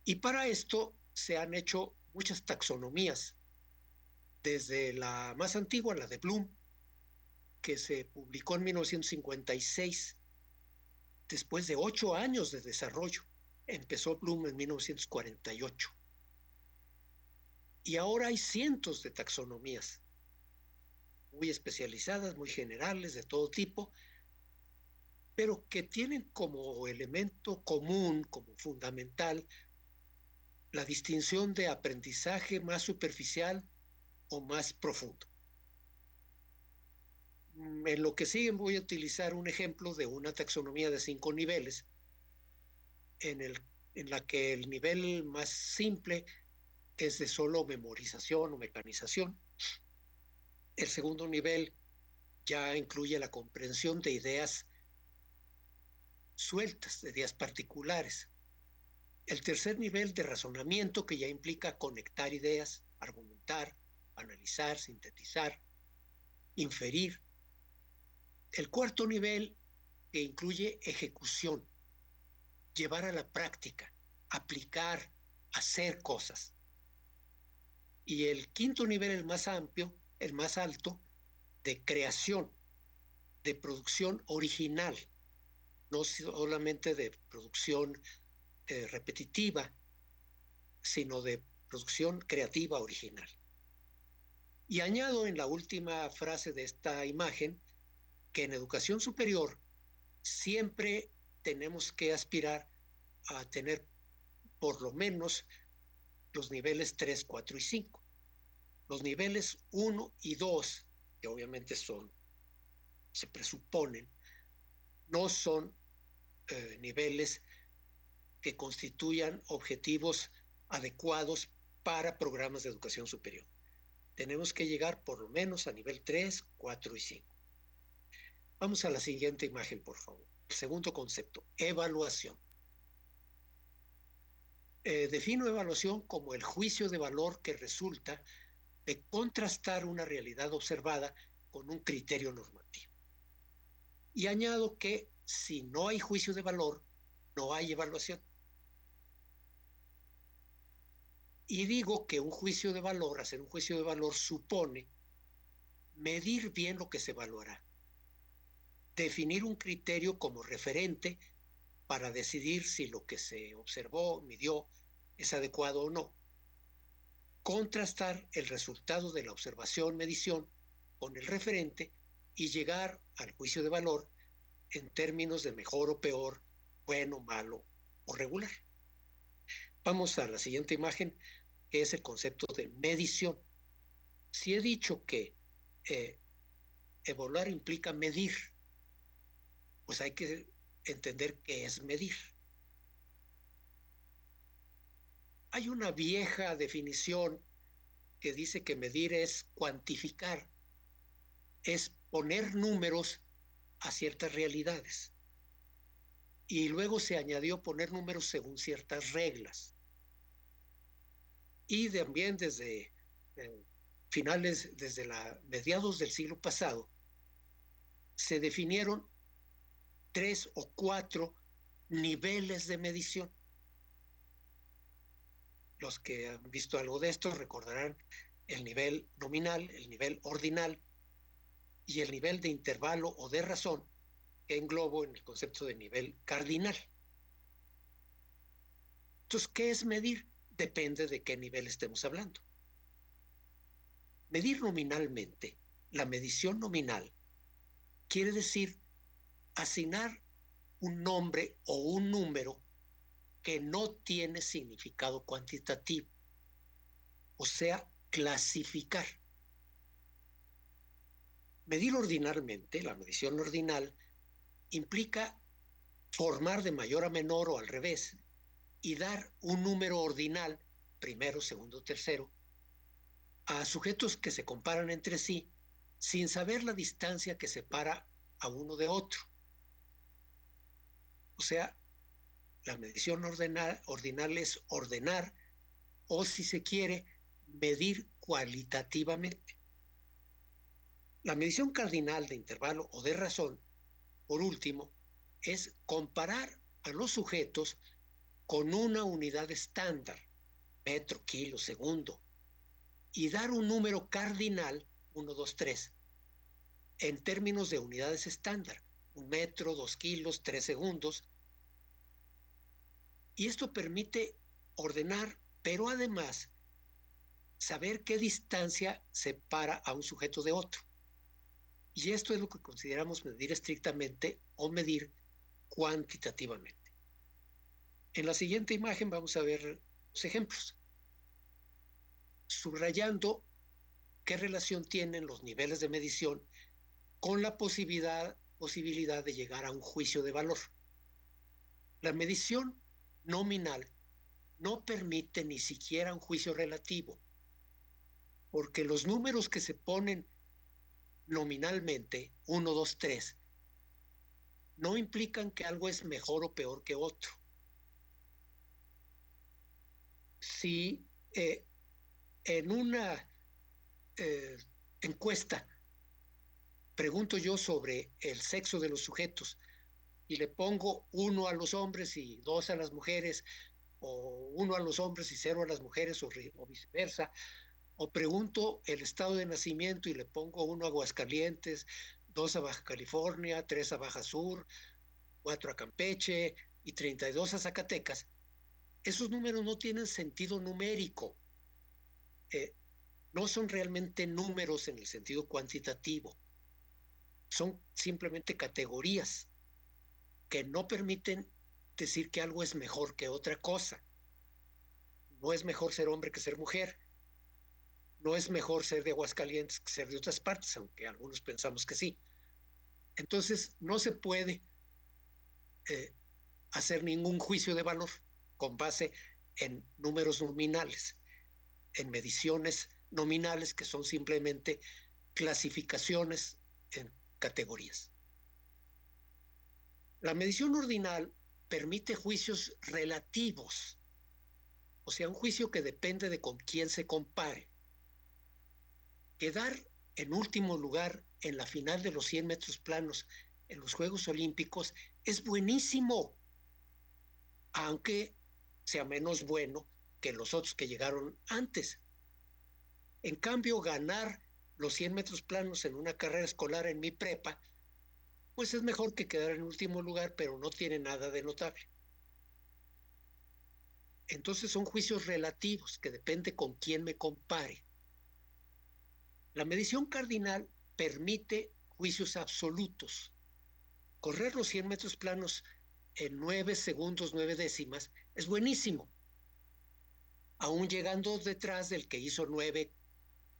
Y para esto se han hecho muchas taxonomías, desde la más antigua, la de Bloom, que se publicó en 1956, después de 8 años de desarrollo. Empezó Bloom en 1948. Y ahora hay cientos de taxonomías, muy especializadas, muy generales, de todo tipo, pero que tienen como elemento común, como fundamental, la distinción de aprendizaje más superficial o más profundo. En lo que sigue voy a utilizar un ejemplo de una taxonomía de 5 niveles, en la que el nivel más simple es de solo memorización o mecanización. El segundo nivel ya incluye la comprensión de ideas sueltas, de ideas particulares. El tercer nivel de razonamiento, que ya implica conectar ideas, argumentar, analizar, sintetizar, inferir. El cuarto nivel, que incluye ejecución, llevar a la práctica, aplicar, hacer cosas. Y el quinto nivel, el más amplio, el más alto, de creación, de producción original, no solamente de producción repetitiva, sino de producción creativa original. Y añado en la última frase de esta imagen que en educación superior siempre tenemos que aspirar a tener por lo menos los niveles 3, 4 y 5. Los niveles 1 y 2, que obviamente se presuponen, no son niveles que constituyan objetivos adecuados para programas de educación superior. Tenemos que llegar por lo menos a nivel 3, 4 y 5. Vamos a la siguiente imagen, por favor. El segundo concepto, evaluación. Defino evaluación como el juicio de valor que resulta de contrastar una realidad observada con un criterio normativo. Y añado que si no hay juicio de valor, no hay evaluación. Y digo que un juicio de valor, hacer un juicio de valor, supone medir bien lo que se evaluará, definir un criterio como referente para decidir si lo que se observó, midió, es adecuado o no, contrastar el resultado de la observación, medición con el referente y llegar al juicio de valor en términos de mejor o peor, bueno, malo o regular. Vamos a la siguiente imagen, que es el concepto de medición. Si he dicho que evaluar implica medir, pues hay que entender qué es medir. Hay una vieja definición que dice que medir es cuantificar, es poner números a ciertas realidades. Y luego se añadió poner números según ciertas reglas. Y también desde desde mediados del siglo pasado, se definieron 3 o 4 niveles de medición. Los que han visto algo de esto recordarán el nivel nominal, el nivel ordinal y el nivel de intervalo o de razón, que englobo en el concepto de nivel cardinal. Entonces, ¿qué es medir? Depende de qué nivel estemos hablando. Medir nominalmente, la medición nominal, quiere decir asignar un nombre o un número que no tiene significado cuantitativo, o sea, clasificar. Medir ordinalmente, la medición ordinal, implica formar de mayor a menor o al revés y dar un número ordinal primero, segundo, tercero, a sujetos que se comparan entre sí sin saber la distancia que separa a uno de otro. O sea, la medición ordinal es ordenar o, si se quiere, medir cualitativamente. La medición cardinal de intervalo o de razón, por último, es comparar a los sujetos con una unidad estándar, metro, kilo, segundo, y dar un número cardinal, 1, 2, 3, en términos de unidades estándar, 1 metro, 2 kilos, 3 segundos. Y esto permite ordenar, pero además saber qué distancia separa a un sujeto de otro. Y esto es lo que consideramos medir estrictamente o medir cuantitativamente. En la siguiente imagen vamos a ver los ejemplos, subrayando qué relación tienen los niveles de medición con la posibilidad de llegar a un juicio de valor. La medición nominal no permite ni siquiera un juicio relativo, porque los números que se ponen nominalmente, 1, 2, 3, no implican que algo es mejor o peor que otro. Si en una encuesta pregunto yo sobre el sexo de los sujetos y le pongo 1 a los hombres y 2 a las mujeres, o 1 a los hombres y 0 a las mujeres, o viceversa, o pregunto el estado de nacimiento y le pongo 1 a Aguascalientes, 2 a Baja California, 3 a Baja Sur, 4 a Campeche y 32 a Zacatecas, esos números no tienen sentido numérico. No son realmente números en el sentido cuantitativo. Son simplemente categorías que no permiten decir que algo es mejor que otra cosa. No es mejor ser hombre que ser mujer. No es mejor ser de Aguascalientes que ser de otras partes, aunque algunos pensamos que sí. Entonces, no se puede hacer ningún juicio de valor con base en números nominales, en mediciones nominales que son simplemente clasificaciones en categorías. La medición ordinal permite juicios relativos, o sea, un juicio que depende de con quién se compare. Quedar en último lugar en la final de los 100 metros planos en los Juegos Olímpicos es buenísimo, aunque sea menos bueno que los otros que llegaron antes. En cambio, ganar los 100 metros planos en una carrera escolar en mi prepa, pues es mejor que quedar en último lugar, pero no tiene nada de notable. Entonces son juicios relativos que depende con quién me compare. La medición cardinal permite juicios absolutos. Correr los 100 metros planos en 9 segundos, 9 décimas es buenísimo, aún llegando detrás del que hizo 9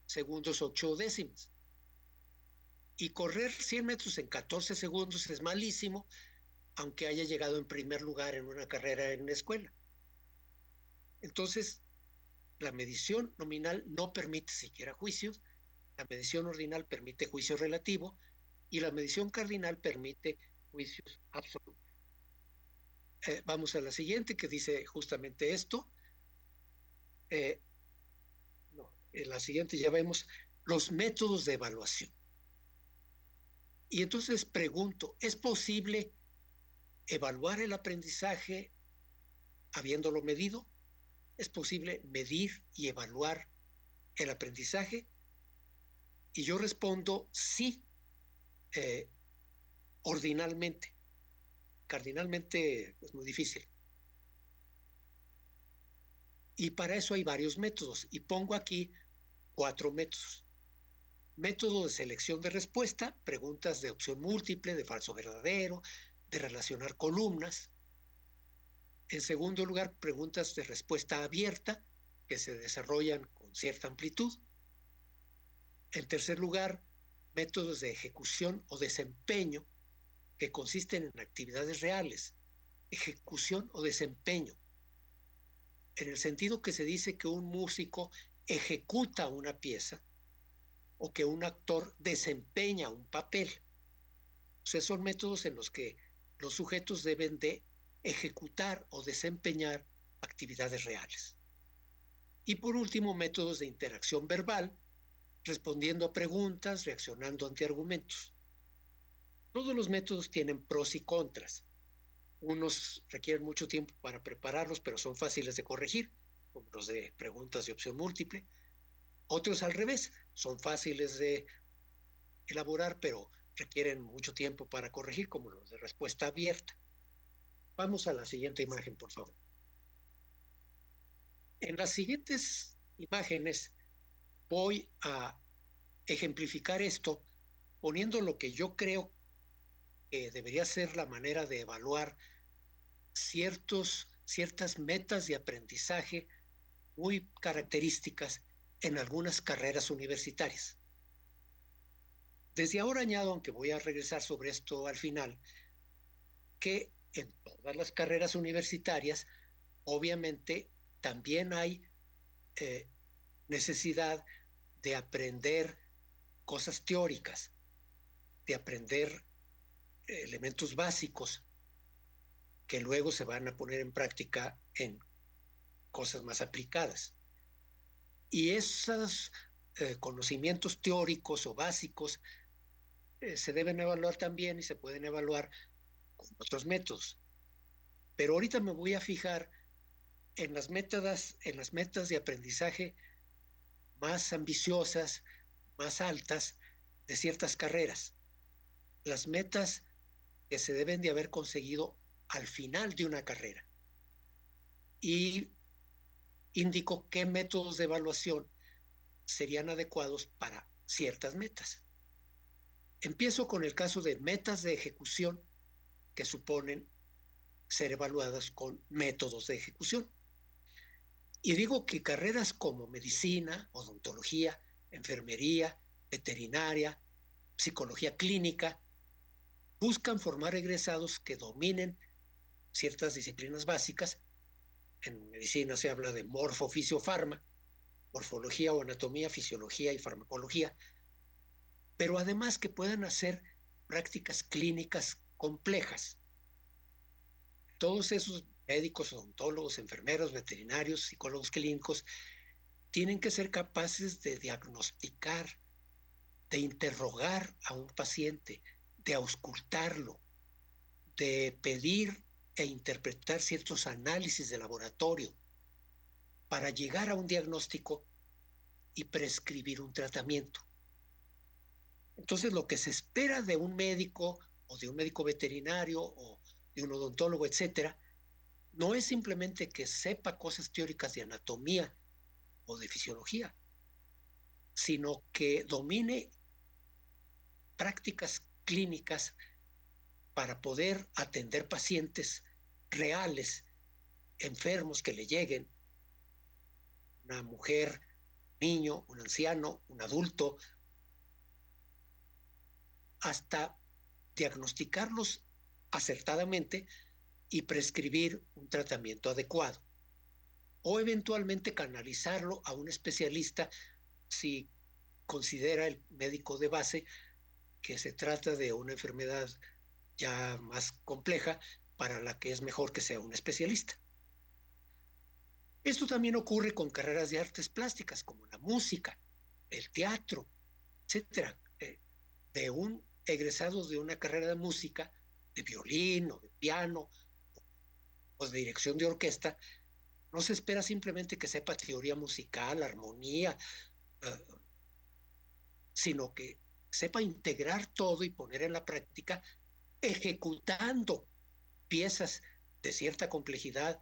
segundos, 8 décimas. Y correr 100 metros en 14 segundos es malísimo, aunque haya llegado en primer lugar en una carrera en la escuela. Entonces, la medición nominal no permite siquiera juicios, la medición ordinal permite juicio relativo y la medición cardinal permite juicios absolutos. Vamos a la siguiente, que dice justamente esto. En la siguiente ya vemos los métodos de evaluación. Y entonces pregunto, ¿es posible evaluar el aprendizaje habiéndolo medido? ¿Es posible medir y evaluar el aprendizaje? Y yo respondo sí, ordinalmente. Cardinalmente es muy difícil. Y para eso hay varios métodos, y pongo aquí 4 métodos. Método de selección de respuesta, preguntas de opción múltiple, de falso verdadero, de relacionar columnas. En segundo lugar, preguntas de respuesta abierta, que se desarrollan con cierta amplitud. En tercer lugar, métodos de ejecución o desempeño, que consisten en actividades reales, ejecución o desempeño. en el sentido que se dice que un músico ejecuta una pieza o que un actor desempeña un papel. O sea, son métodos en los que los sujetos deben de ejecutar o desempeñar actividades reales. Y por último, métodos de interacción verbal, respondiendo a preguntas, reaccionando ante argumentos. Todos los métodos tienen pros y contras. Unos requieren mucho tiempo para prepararlos, pero son fáciles de corregir, como los de preguntas de opción múltiple. Otros al revés, son fáciles de elaborar, pero requieren mucho tiempo para corregir, como los de respuesta abierta. Vamos a la siguiente imagen, por favor. En las siguientes imágenes voy a ejemplificar esto poniendo lo que yo creo que debería ser la manera de evaluar ciertas metas de aprendizaje muy características en algunas carreras universitarias. Desde ahora añado, aunque voy a regresar sobre esto al final, que en todas las carreras universitarias, obviamente, también hay necesidad de aprender cosas teóricas, de aprender elementos básicos que luego se van a poner en práctica en cosas más aplicadas. Y esos conocimientos teóricos o básicos se deben evaluar también y se pueden evaluar con otros métodos. Pero ahorita me voy a fijar en las metas de aprendizaje más ambiciosas, más altas de ciertas carreras. Las metas que se deben de haber conseguido al final de una carrera. Y indico qué métodos de evaluación serían adecuados para ciertas metas. Empiezo con el caso de metas de ejecución que suponen ser evaluadas con métodos de ejecución. Y digo que carreras como medicina, odontología, enfermería, veterinaria, psicología clínica, buscan formar egresados que dominen ciertas disciplinas básicas. En medicina se habla de morfo, fisio, farma, morfología o anatomía, fisiología y farmacología, pero además que puedan hacer prácticas clínicas complejas. Todos esos médicos, odontólogos, enfermeros, veterinarios, psicólogos clínicos, tienen que ser capaces de diagnosticar, de interrogar a un paciente, de auscultarlo, de pedir e interpretar ciertos análisis de laboratorio para llegar a un diagnóstico y prescribir un tratamiento. Entonces, lo que se espera de un médico o de un médico veterinario o de un odontólogo, etcétera, no es simplemente que sepa cosas teóricas de anatomía o de fisiología, sino que domine prácticas clínicas para poder atender pacientes reales, enfermos que le lleguen, una mujer, niño, un anciano, un adulto, hasta diagnosticarlos acertadamente y prescribir un tratamiento adecuado. O eventualmente canalizarlo a un especialista si considera el médico de base que se trata de una enfermedad ya más compleja para la que es mejor que sea un especialista. Esto también ocurre con carreras de artes plásticas como la música, el teatro, etcétera. De un egresado de una carrera de música, de violín o de piano o de dirección de orquesta, no se espera simplemente que sepa teoría musical, armonía, sino que sepa integrar todo y poner en la práctica, ejecutando piezas de cierta complejidad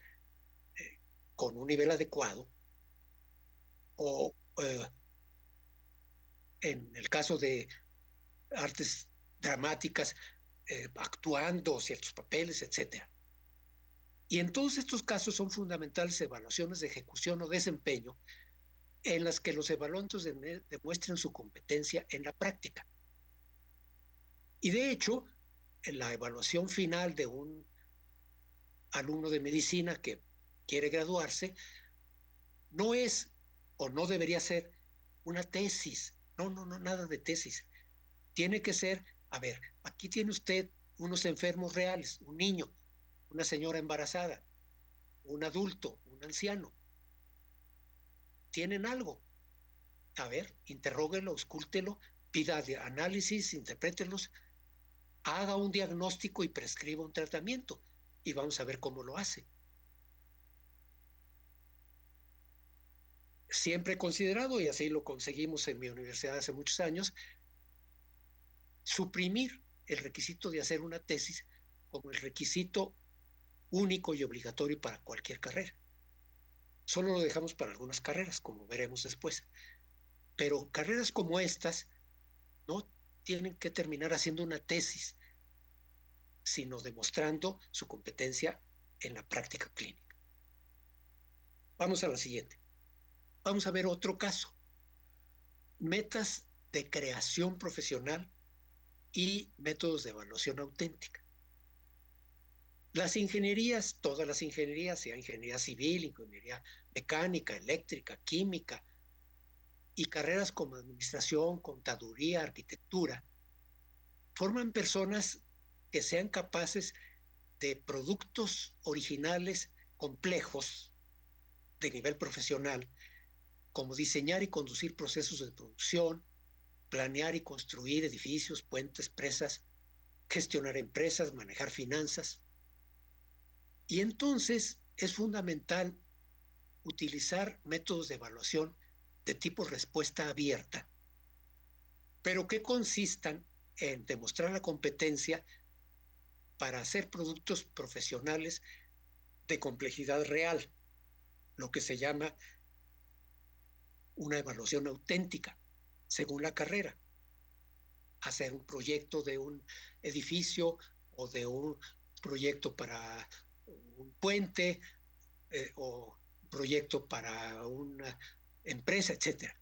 con un nivel adecuado, o en el caso de artes dramáticas, actuando ciertos papeles, etcétera. Y en todos estos casos son fundamentales evaluaciones de ejecución o desempeño en las que los evaluantes demuestren su competencia en la práctica. Y de hecho, en la evaluación final de un alumno de medicina que quiere graduarse, no es o no debería ser una tesis. No, no, no, nada de tesis. Tiene que ser, a ver, aquí tiene usted unos enfermos reales, un niño, una señora embarazada, un adulto, un anciano. ¿Tienen algo? A ver, interróguelo, auscúltelo, pida análisis, interprételos, haga un diagnóstico y prescriba un tratamiento. Y vamos a ver cómo lo hace. Siempre he considerado, y así lo conseguimos en mi universidad hace muchos años, suprimir el requisito de hacer una tesis como el requisito único y obligatorio para cualquier carrera. Solo lo dejamos para algunas carreras, como veremos después. Pero carreras como estas no tienen que terminar haciendo una tesis, sino demostrando su competencia en la práctica clínica. Vamos a la siguiente. Vamos a ver otro caso. Metas de creación profesional y métodos de evaluación auténtica. Las ingenierías, todas las ingenierías, sea ingeniería civil, ingeniería mecánica, eléctrica, química, y carreras como administración, contaduría, arquitectura, forman personas que sean capaces de productos originales complejos de nivel profesional, como diseñar y conducir procesos de producción, planear y construir edificios, puentes, presas, gestionar empresas, manejar finanzas. Y entonces es fundamental utilizar métodos de evaluación de tipo respuesta abierta, pero que consistan en demostrar la competencia para hacer productos profesionales de complejidad real, lo que se llama una evaluación auténtica, según la carrera. Hacer un proyecto de un edificio o de un proyecto para un puente o proyecto para una empresa, etcétera.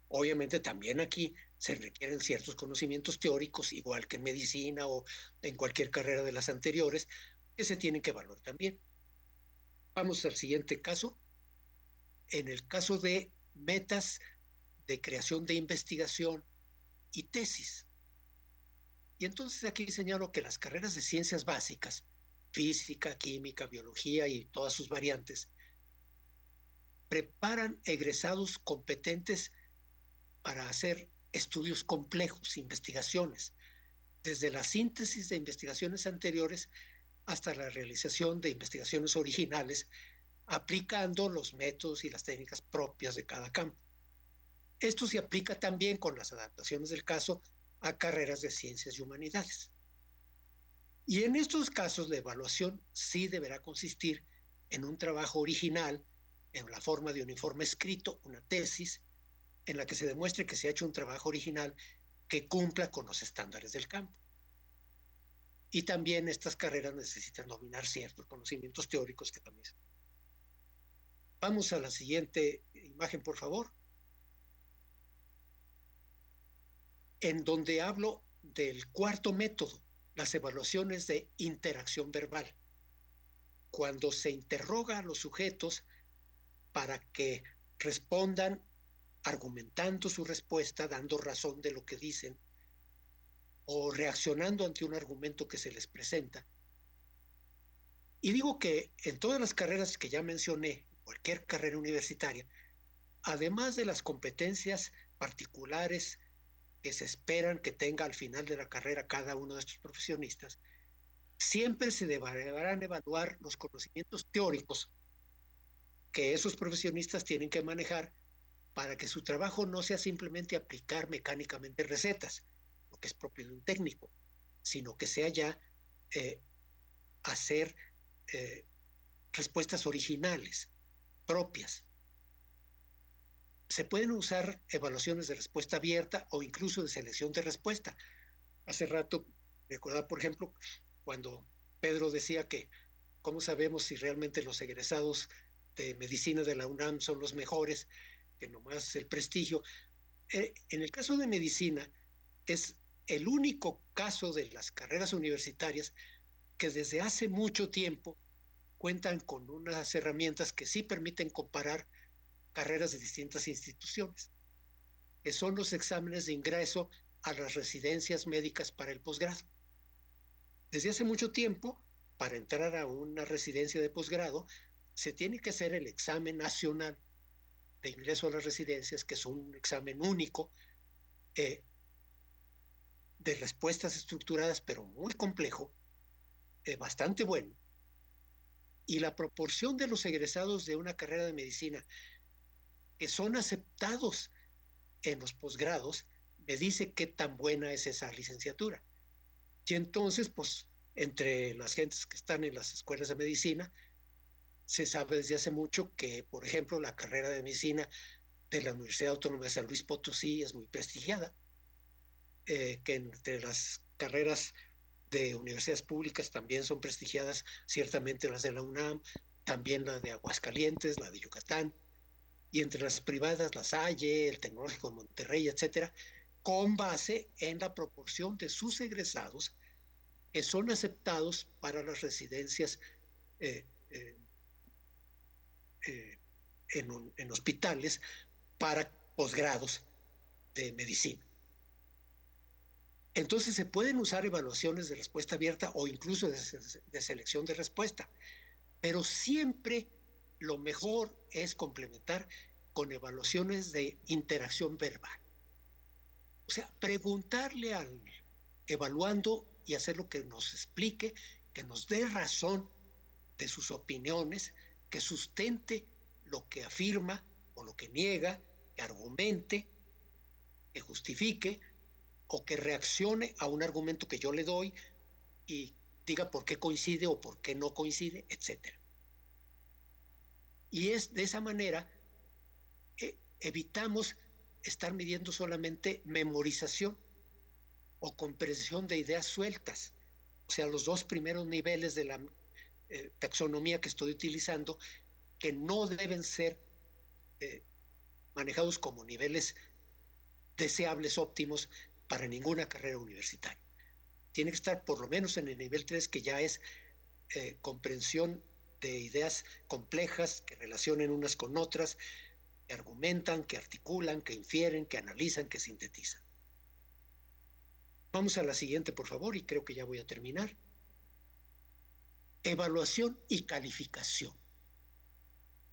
Obviamente también aquí se requieren ciertos conocimientos teóricos, igual que en medicina o en cualquier carrera de las anteriores, que se tienen que evaluar también. Vamos al siguiente caso. En el caso de metas de creación de investigación y tesis. Y entonces aquí señalo que las carreras de ciencias básicas, física, química, biología y todas sus variantes, preparan egresados competentes para hacer estudios complejos, investigaciones, desde la síntesis de investigaciones anteriores hasta la realización de investigaciones originales, aplicando los métodos y las técnicas propias de cada campo. Esto se aplica también con las adaptaciones del caso a carreras de ciencias y humanidades. Y en estos casos la evaluación sí deberá consistir en un trabajo original, en la forma de un informe escrito, una tesis, en la que se demuestre que se ha hecho un trabajo original que cumpla con los estándares del campo. Y también estas carreras necesitan dominar ciertos conocimientos teóricos que también. Vamos a la siguiente imagen, por favor. En donde hablo del cuarto método, las evaluaciones de interacción verbal. Cuando se interroga a los sujetos para que respondan argumentando su respuesta, dando razón de lo que dicen, o reaccionando ante un argumento que se les presenta. Y digo que en todas las carreras que ya mencioné, cualquier carrera universitaria, además de las competencias particulares que se esperan que tenga al final de la carrera cada uno de estos profesionistas, siempre se deberán evaluar los conocimientos teóricos que esos profesionistas tienen que manejar para que su trabajo no sea simplemente aplicar mecánicamente recetas, lo que es propio de un técnico, sino que sea ya hacer respuestas originales, propias. Se pueden usar evaluaciones de respuesta abierta o incluso de selección de respuesta. Hace rato, recordaba, por ejemplo, cuando Pedro decía que cómo sabemos si realmente los egresados de medicina de la UNAM son los mejores, que nomás el prestigio. En el caso de medicina, es el único caso de las carreras universitarias que desde hace mucho tiempo cuentan con unas herramientas que sí permiten comparar carreras de distintas instituciones, que son los exámenes de ingreso a las residencias médicas para el posgrado. Desde hace mucho tiempo, para entrar a una residencia de posgrado, se tiene que hacer el examen nacional de ingreso a las residencias, que es un examen único, de respuestas estructuradas, pero muy complejo, bastante bueno. Y la proporción de los egresados de una carrera de medicina que son aceptados en los posgrados me dice qué tan buena es esa licenciatura. Y entonces, pues, entre las gentes que están en las escuelas de medicina, se sabe desde hace mucho que, por ejemplo, la carrera de medicina de la Universidad Autónoma de San Luis Potosí es muy prestigiada, que entre las carreras de universidades públicas también son prestigiadas, ciertamente las de la UNAM, también la de Aguascalientes, la de Yucatán, y entre las privadas, la Salle, el Tecnológico de Monterrey, etcétera, con base en la proporción de sus egresados que son aceptados para las residencias en hospitales para posgrados de medicina. Entonces se pueden usar evaluaciones de respuesta abierta o incluso de selección de respuesta, pero siempre lo mejor es complementar con evaluaciones de interacción verbal. O sea, preguntarle al evaluando y hacer lo que nos explique, que nos dé razón de sus opiniones, que sustente lo que afirma o lo que niega, que argumente, que justifique o que reaccione a un argumento que yo le doy y diga por qué coincide o por qué no coincide, etc. Y es de esa manera evitamos estar midiendo solamente memorización o comprensión de ideas sueltas. O sea, los dos primeros niveles de la taxonomía que estoy utilizando, que no deben ser manejados como niveles deseables, óptimos para ninguna carrera universitaria. Tiene que estar por lo menos en el nivel 3, que ya es comprensión de ideas complejas que relacionen unas con otras, que argumentan, que articulan, que infieren, que analizan, que sintetizan. Vamos a la siguiente, por favor, y creo que ya voy a terminar. Evaluación y calificación.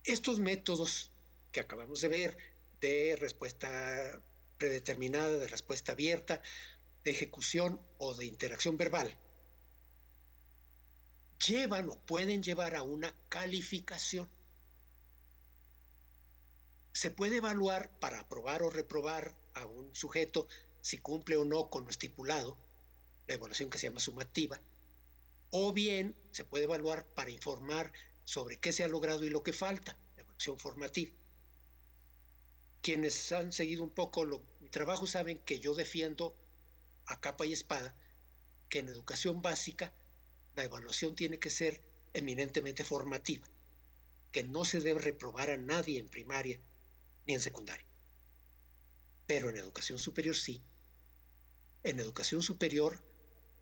Estos métodos que acabamos de ver, de respuesta predeterminada, de respuesta abierta, de ejecución o de interacción verbal, llevan o pueden llevar a una calificación. Se puede evaluar para aprobar o reprobar a un sujeto si cumple o no con lo estipulado, la evaluación que se llama sumativa, o bien se puede evaluar para informar sobre qué se ha logrado y lo que falta, la evaluación formativa. Quienes han seguido un poco mi trabajo saben que yo defiendo a capa y espada que en educación básica la evaluación tiene que ser eminentemente formativa, que no se debe reprobar a nadie en primaria ni en secundaria. Pero en educación superior sí. En educación superior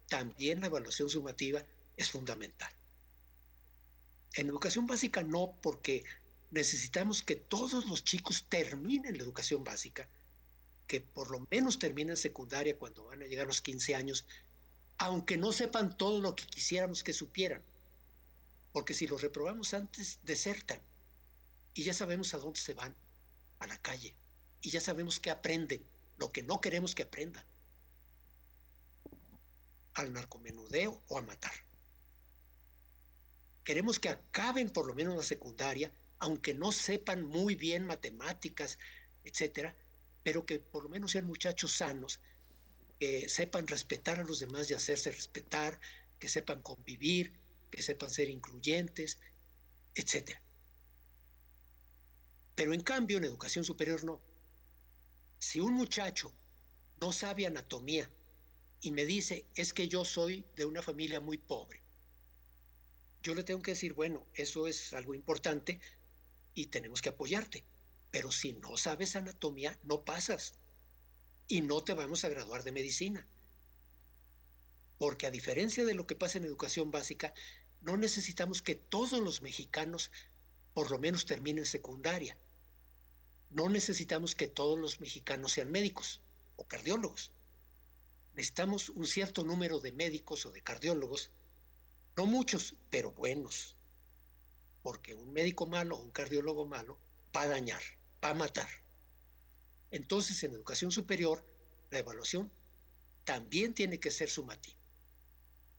también la evaluación sumativa es fundamental. En educación básica no, porque necesitamos que todos los chicos terminen la educación básica, que por lo menos terminen secundaria cuando van a llegar a los 15 años, aunque no sepan todo lo que quisiéramos que supieran, porque si los reprobamos antes, desertan, y ya sabemos a dónde se van, a la calle, y ya sabemos qué aprenden, lo que no queremos que aprendan, al narcomenudeo o a matar. Queremos que acaben por lo menos la secundaria, aunque no sepan muy bien matemáticas, etcétera, pero que por lo menos sean muchachos sanos, que sepan respetar a los demás y hacerse respetar, que sepan convivir, que sepan ser incluyentes, etcétera. Pero en cambio en educación superior no. Si un muchacho no sabe anatomía y me dice, es que yo soy de una familia muy pobre, yo le tengo que decir, bueno, eso es algo importante y tenemos que apoyarte, pero si no sabes anatomía, no pasas y no te vamos a graduar de medicina. Porque a diferencia de lo que pasa en educación básica, no necesitamos que todos los mexicanos por lo menos terminen secundaria. No necesitamos que todos los mexicanos sean médicos o cardiólogos. Necesitamos un cierto número de médicos o de cardiólogos, no muchos, pero buenos, porque un médico malo o un cardiólogo malo va a dañar, va a matar. Entonces, en educación superior, la evaluación también tiene que ser sumativa.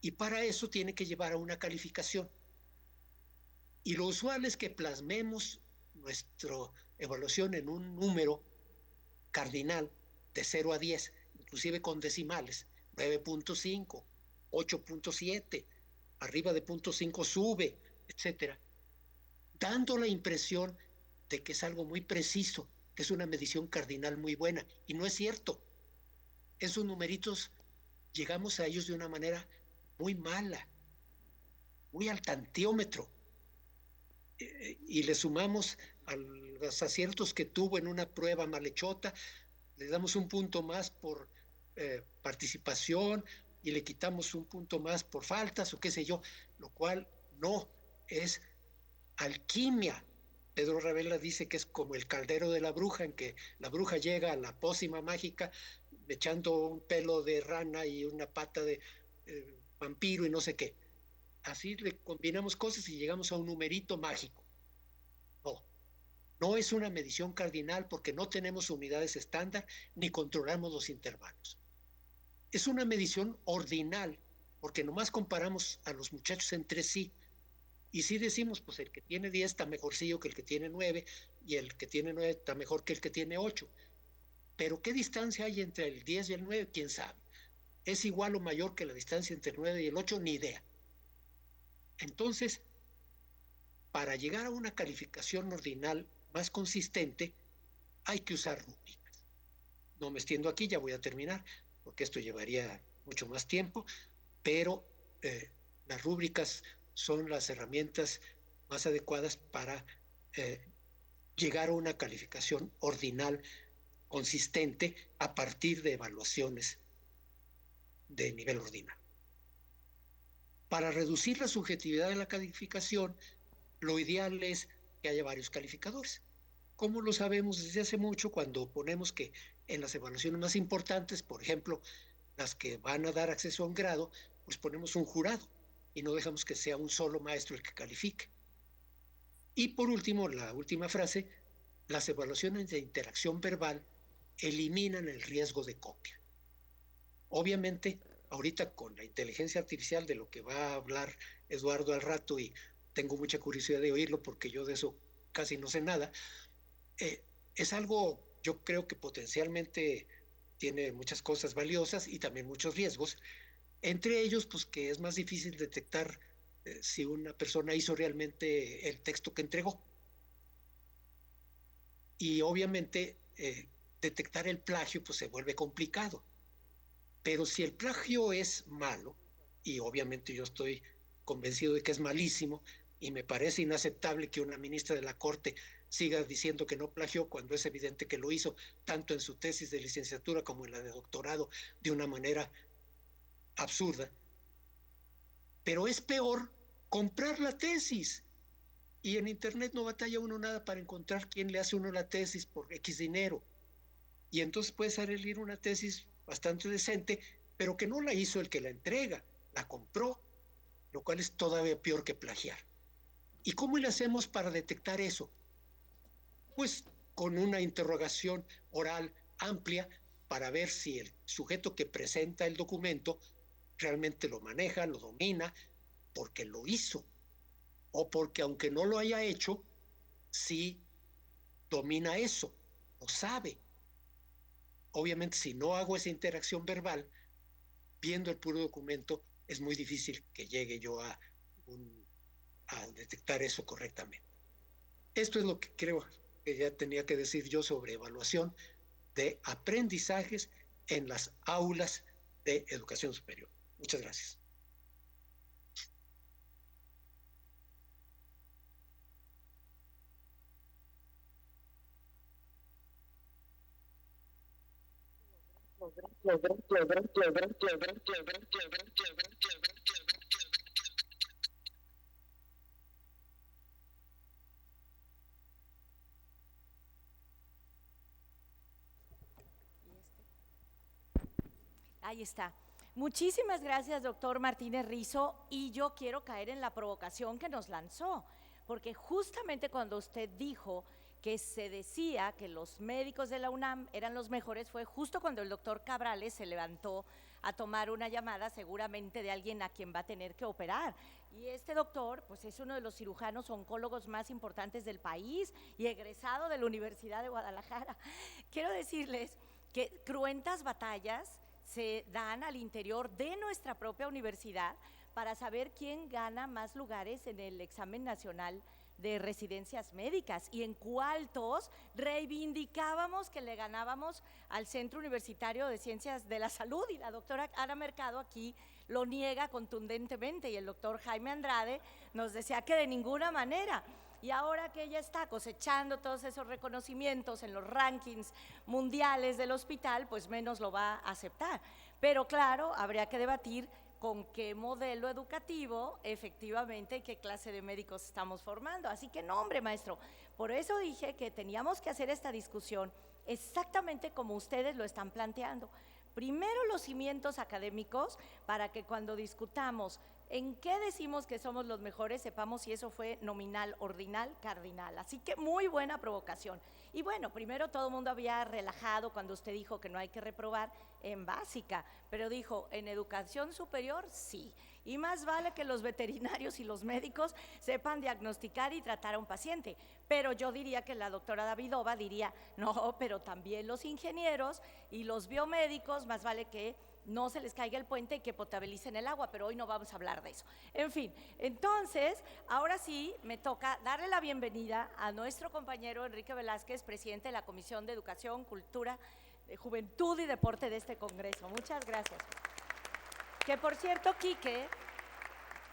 Y para eso tiene que llevar a una calificación. Y lo usual es que plasmemos nuestra evaluación en un número cardinal de 0 a 10, inclusive con decimales, 9.5, 8.7, arriba de 0.5 sube, etcétera, dando la impresión de que es algo muy preciso, que es una medición cardinal muy buena, y no es cierto. Esos numeritos llegamos a ellos de una manera muy mala, muy al tantiómetro, y le sumamos a los aciertos que tuvo en una prueba malhechota, le damos un punto más por participación y le quitamos un punto más por faltas o qué sé yo, lo cual no es alquimia. Pedro Ravela dice que es como el caldero de la bruja, en que la bruja llega a la pócima mágica echando un pelo de rana y una pata de vampiro y no sé qué. Así le combinamos cosas y llegamos a un numerito mágico. No, no es una medición cardinal porque no tenemos unidades estándar ni controlamos los intervalos. Es una medición ordinal porque nomás comparamos a los muchachos entre sí. Y sí decimos, pues el que tiene 10 está mejorcillo que el que tiene 9 y el que tiene 9 está mejor que el que tiene 8. Pero ¿qué distancia hay entre el 10 y el 9? ¿Quién sabe? ¿Es igual o mayor que la distancia entre el 9 y el 8? Ni idea. Entonces, para llegar a una calificación ordinal más consistente, hay que usar rúbricas. No me extiendo aquí, ya voy a terminar, porque esto llevaría mucho más tiempo, pero las rúbricas son las herramientas más adecuadas para llegar a una calificación ordinal consistente a partir de evaluaciones de nivel ordinario. Para reducir la subjetividad de la calificación, lo ideal es que haya varios calificadores. Como lo sabemos desde hace mucho, cuando ponemos que en las evaluaciones más importantes, por ejemplo, las que van a dar acceso a un grado, pues ponemos un jurado y no dejamos que sea un solo maestro el que califique. Y por último, la última frase, las evaluaciones de interacción verbal eliminan el riesgo de copia. Obviamente, ahorita con la inteligencia artificial de lo que va a hablar Eduardo al rato, y tengo mucha curiosidad de oírlo porque yo de eso casi no sé nada, es algo, yo creo que potencialmente tiene muchas cosas valiosas y también muchos riesgos, entre ellos, pues que es más difícil detectar si una persona hizo realmente el texto que entregó. Y obviamente detectar el plagio pues se vuelve complicado. Pero si el plagio es malo, y obviamente yo estoy convencido de que es malísimo, y me parece inaceptable que una ministra de la Corte siga diciendo que no plagió cuando es evidente que lo hizo, tanto en su tesis de licenciatura como en la de doctorado, de una manera absurda. Pero es peor comprar la tesis. Y en internet no batalla uno nada para encontrar quién le hace uno la tesis por X dinero. Y entonces puede salir una tesis bastante decente, pero que no la hizo el que la entrega, la compró, lo cual es todavía peor que plagiar. ¿Y cómo le hacemos para detectar eso? Pues con una interrogación oral amplia para ver si el sujeto que presenta el documento realmente lo maneja, lo domina, porque lo hizo, o porque aunque no lo haya hecho, sí domina eso, lo sabe. Obviamente, si no hago esa interacción verbal, viendo el puro documento, es muy difícil que llegue yo a detectar eso correctamente. Esto es lo que creo que ya tenía que decir yo sobre evaluación de aprendizajes en las aulas de educación superior. Muchas gracias. Ahí está. Muchísimas gracias, doctor Martínez Rizo, y yo quiero caer en la provocación que nos lanzó, porque justamente cuando usted dijo que se decía que los médicos de la UNAM eran los mejores, fue justo cuando el doctor Cabrales se levantó a tomar una llamada seguramente de alguien a quien va a tener que operar. Y este doctor, pues es uno de los cirujanos oncólogos más importantes del país y egresado de la Universidad de Guadalajara. Quiero decirles que cruentas batallas se dan al interior de nuestra propia universidad para saber quién gana más lugares en el examen nacional de residencias médicas y en cuántos reivindicábamos que le ganábamos al Centro Universitario de Ciencias de la Salud, y la doctora Ana Mercado aquí lo niega contundentemente, y el doctor Jaime Andrade nos decía que de ninguna manera. Y ahora que ella está cosechando todos esos reconocimientos en los rankings mundiales del hospital, pues menos lo va a aceptar. Pero claro, habría que debatir con qué modelo educativo efectivamente, qué clase de médicos estamos formando. Así que no, hombre, maestro, por eso dije que teníamos que hacer esta discusión exactamente como ustedes lo están planteando. Primero los cimientos académicos para que cuando discutamos en qué decimos que somos los mejores, sepamos si eso fue nominal, ordinal, cardinal. Así que muy buena provocación. Y bueno, primero todo el mundo había relajado cuando usted dijo que no hay que reprobar en básica, pero dijo, en educación superior, sí. Y más vale que los veterinarios y los médicos sepan diagnosticar y tratar a un paciente. Pero yo diría que la doctora Davidova diría, no, pero también los ingenieros y los biomédicos, más vale que no se les caiga el puente y que potabilicen el agua, pero hoy no vamos a hablar de eso. En fin, entonces, ahora sí me toca darle la bienvenida a nuestro compañero Enrique Velázquez, presidente de la Comisión de Educación, Cultura, Juventud y Deporte de este Congreso. Muchas gracias. Que por cierto, Quique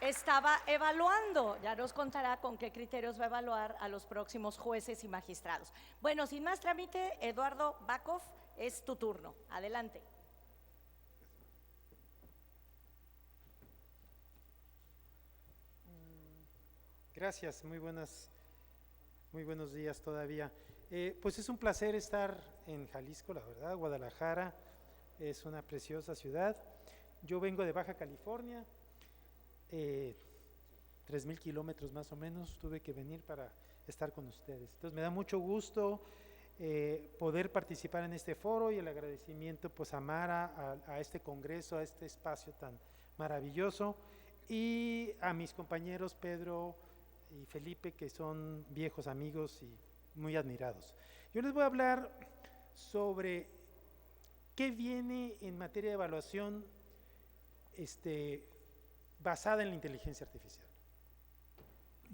estaba evaluando, ya nos contará con qué criterios va a evaluar a los próximos jueces y magistrados. Bueno, sin más trámite, Eduardo Bakov, es tu turno. Adelante. Gracias, muy buenos días todavía. Pues es un placer estar en Jalisco, la verdad. Guadalajara es una preciosa ciudad. Yo vengo de Baja California, 3,000 kilómetros más o menos, tuve que venir para estar con ustedes. Entonces me da mucho gusto poder participar en este foro, y el agradecimiento pues a Mara, a este congreso, a este espacio tan maravilloso, y a mis compañeros Pedro y Felipe, que son viejos amigos y muy admirados. Yo les voy a hablar sobre qué viene en materia de evaluación basada en la inteligencia artificial.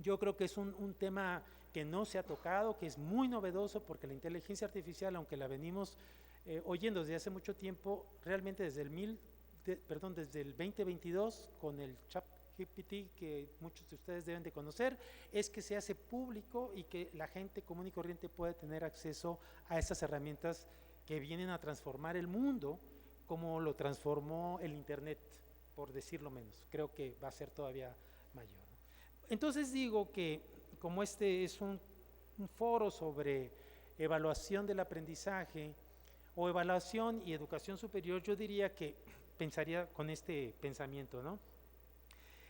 Yo creo que es un tema que no se ha tocado, que es muy novedoso, porque la inteligencia artificial, aunque la venimos oyendo desde hace mucho tiempo, realmente desde el 2022, con el ChatGPT, que muchos de ustedes deben de conocer, es que se hace público y que la gente común y corriente puede tener acceso a estas herramientas que vienen a transformar el mundo como lo transformó el Internet, por decirlo menos. Creo que va a ser todavía mayor. Entonces digo que como este es un foro sobre evaluación del aprendizaje o evaluación y educación superior, yo diría que pensaría con este pensamiento, ¿no?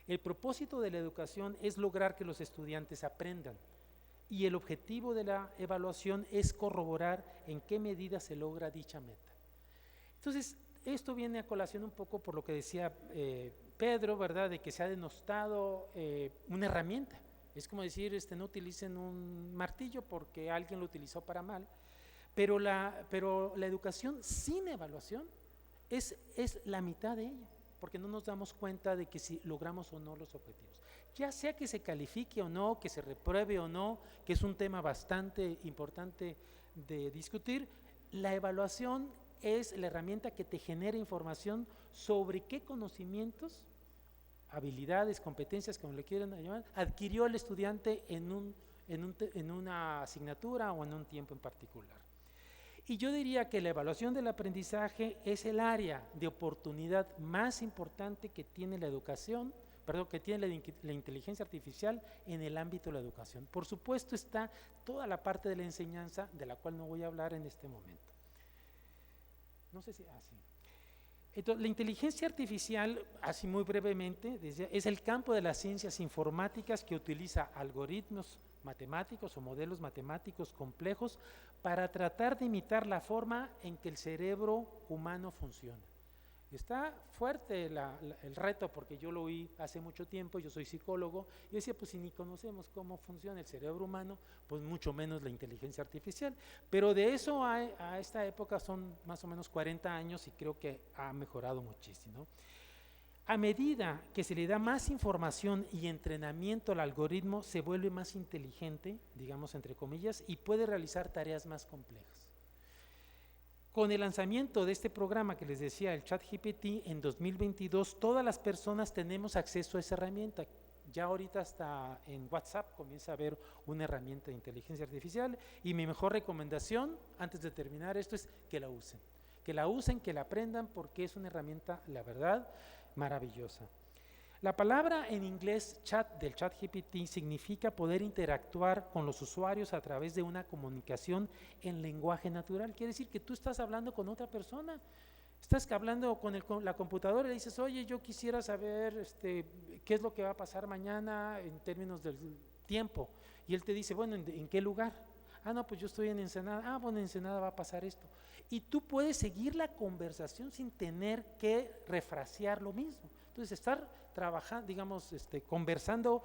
El propósito de la educación es lograr que los estudiantes aprendan, y el objetivo de la evaluación es corroborar en qué medida se logra dicha meta. Entonces, esto viene a colación un poco por lo que decía Pedro, ¿verdad?, de que se ha denostado una herramienta. Es como decir, no utilicen un martillo porque alguien lo utilizó para mal, pero la educación sin evaluación es la mitad de ella, porque no nos damos cuenta de que si logramos o no los objetivos. Ya sea que se califique o no, que se repruebe o no, que es un tema bastante importante de discutir, la evaluación es la herramienta que te genera información sobre qué conocimientos, habilidades, competencias, como le quieran llamar, adquirió el estudiante en una asignatura o en un tiempo en particular. Y yo diría que la evaluación del aprendizaje es el área de oportunidad más importante que tiene la educación, que tiene la inteligencia artificial en el ámbito de la educación. Por supuesto está toda la parte de la enseñanza, de la cual no voy a hablar en este momento. No sé si, sí. Entonces, la inteligencia artificial, así muy brevemente, es el campo de las ciencias informáticas que utiliza algoritmos matemáticos o modelos matemáticos complejos para tratar de imitar la forma en que el cerebro humano funciona. Está fuerte el reto, porque yo lo oí hace mucho tiempo, yo soy psicólogo, y decía, pues si ni conocemos cómo funciona el cerebro humano, pues mucho menos la inteligencia artificial. Pero de eso a esta época son más o menos 40 años y creo que ha mejorado muchísimo. A medida que se le da más información y entrenamiento al algoritmo, se vuelve más inteligente, digamos entre comillas, y puede realizar tareas más complejas. Con el lanzamiento de este programa que les decía, el ChatGPT, en 2022, todas las personas tenemos acceso a esa herramienta. Ya ahorita hasta en WhatsApp comienza a haber una herramienta de inteligencia artificial, y mi mejor recomendación, antes de terminar esto, es que la usen. Que la usen, que la aprendan, porque es una herramienta, la verdad, maravillosa. La palabra en inglés chat del ChatGPT significa poder interactuar con los usuarios a través de una comunicación en lenguaje natural. Quiere decir que tú estás hablando con otra persona, estás hablando con la computadora y le dices, oye, yo quisiera saber qué es lo que va a pasar mañana en términos del tiempo. Y él te dice, bueno, ¿en qué lugar? Ah, no, pues yo estoy en Ensenada. Ah, bueno, en Ensenada va a pasar esto. Y tú puedes seguir la conversación sin tener que refrasear lo mismo. Entonces, estar trabajando, digamos, conversando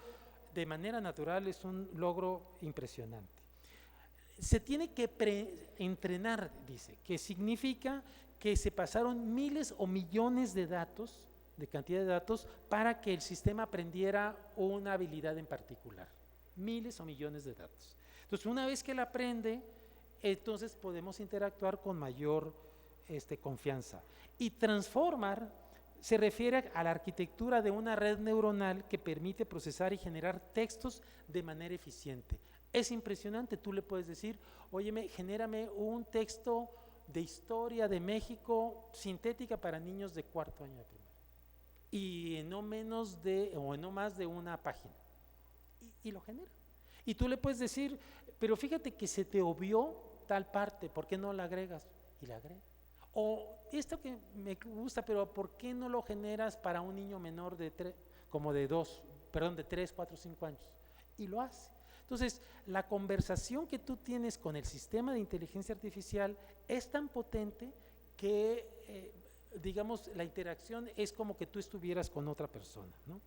de manera natural es un logro impresionante. Se tiene que entrenar, dice, que significa que se pasaron miles o millones de datos, de cantidad de datos, para que el sistema aprendiera una habilidad en particular. Miles o millones de datos. Entonces, una vez que la aprende, entonces podemos interactuar con mayor confianza. Y transformar se refiere a la arquitectura de una red neuronal que permite procesar y generar textos de manera eficiente. Es impresionante, tú le puedes decir, óyeme, genérame un texto de historia de México sintética para niños de 4º año de primaria. Y en no más de una página. Y lo genera. Y tú le puedes decir, pero fíjate que se te obvió tal parte, ¿por qué no la agregas? Y la agrega. O esto que me gusta, pero ¿por qué no lo generas para un niño menor de 3, 4, 5 años? Y lo hace. Entonces, la conversación que tú tienes con el sistema de inteligencia artificial es tan potente que, digamos, la interacción es como que tú estuvieras con otra persona, ¿no?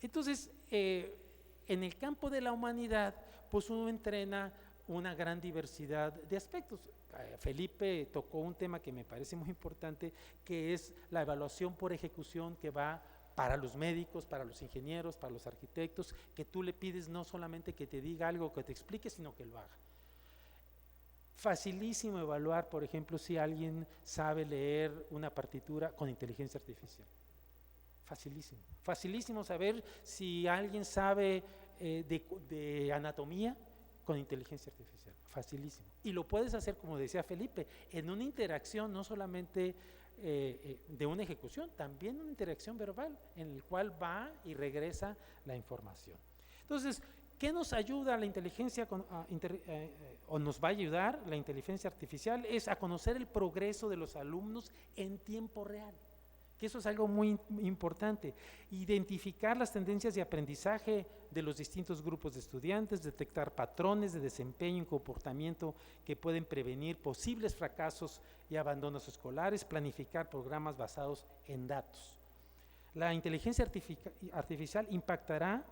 Entonces, en el campo de la humanidad, pues uno entrena una gran diversidad de aspectos. Felipe tocó un tema que me parece muy importante, que es la evaluación por ejecución, que va para los médicos, para los ingenieros, para los arquitectos, que tú le pides no solamente que te diga algo, que te explique, sino que lo haga. Facilísimo evaluar, por ejemplo, si alguien sabe leer una partitura con inteligencia artificial. Facilísimo. Facilísimo saber si alguien sabe de anatomía con inteligencia artificial. Facilísimo. Y lo puedes hacer, como decía Felipe, en una interacción no solamente de una ejecución, también una interacción verbal en el cual va y regresa la información. Entonces, ¿qué nos ayuda la inteligencia o nos va a ayudar la inteligencia artificial? Es a conocer el progreso de los alumnos en tiempo real, que eso es algo muy importante. Identificar las tendencias de aprendizaje de los distintos grupos de estudiantes, detectar patrones de desempeño y comportamiento que pueden prevenir posibles fracasos y abandonos escolares, planificar programas basados en datos. La inteligencia artificial impactará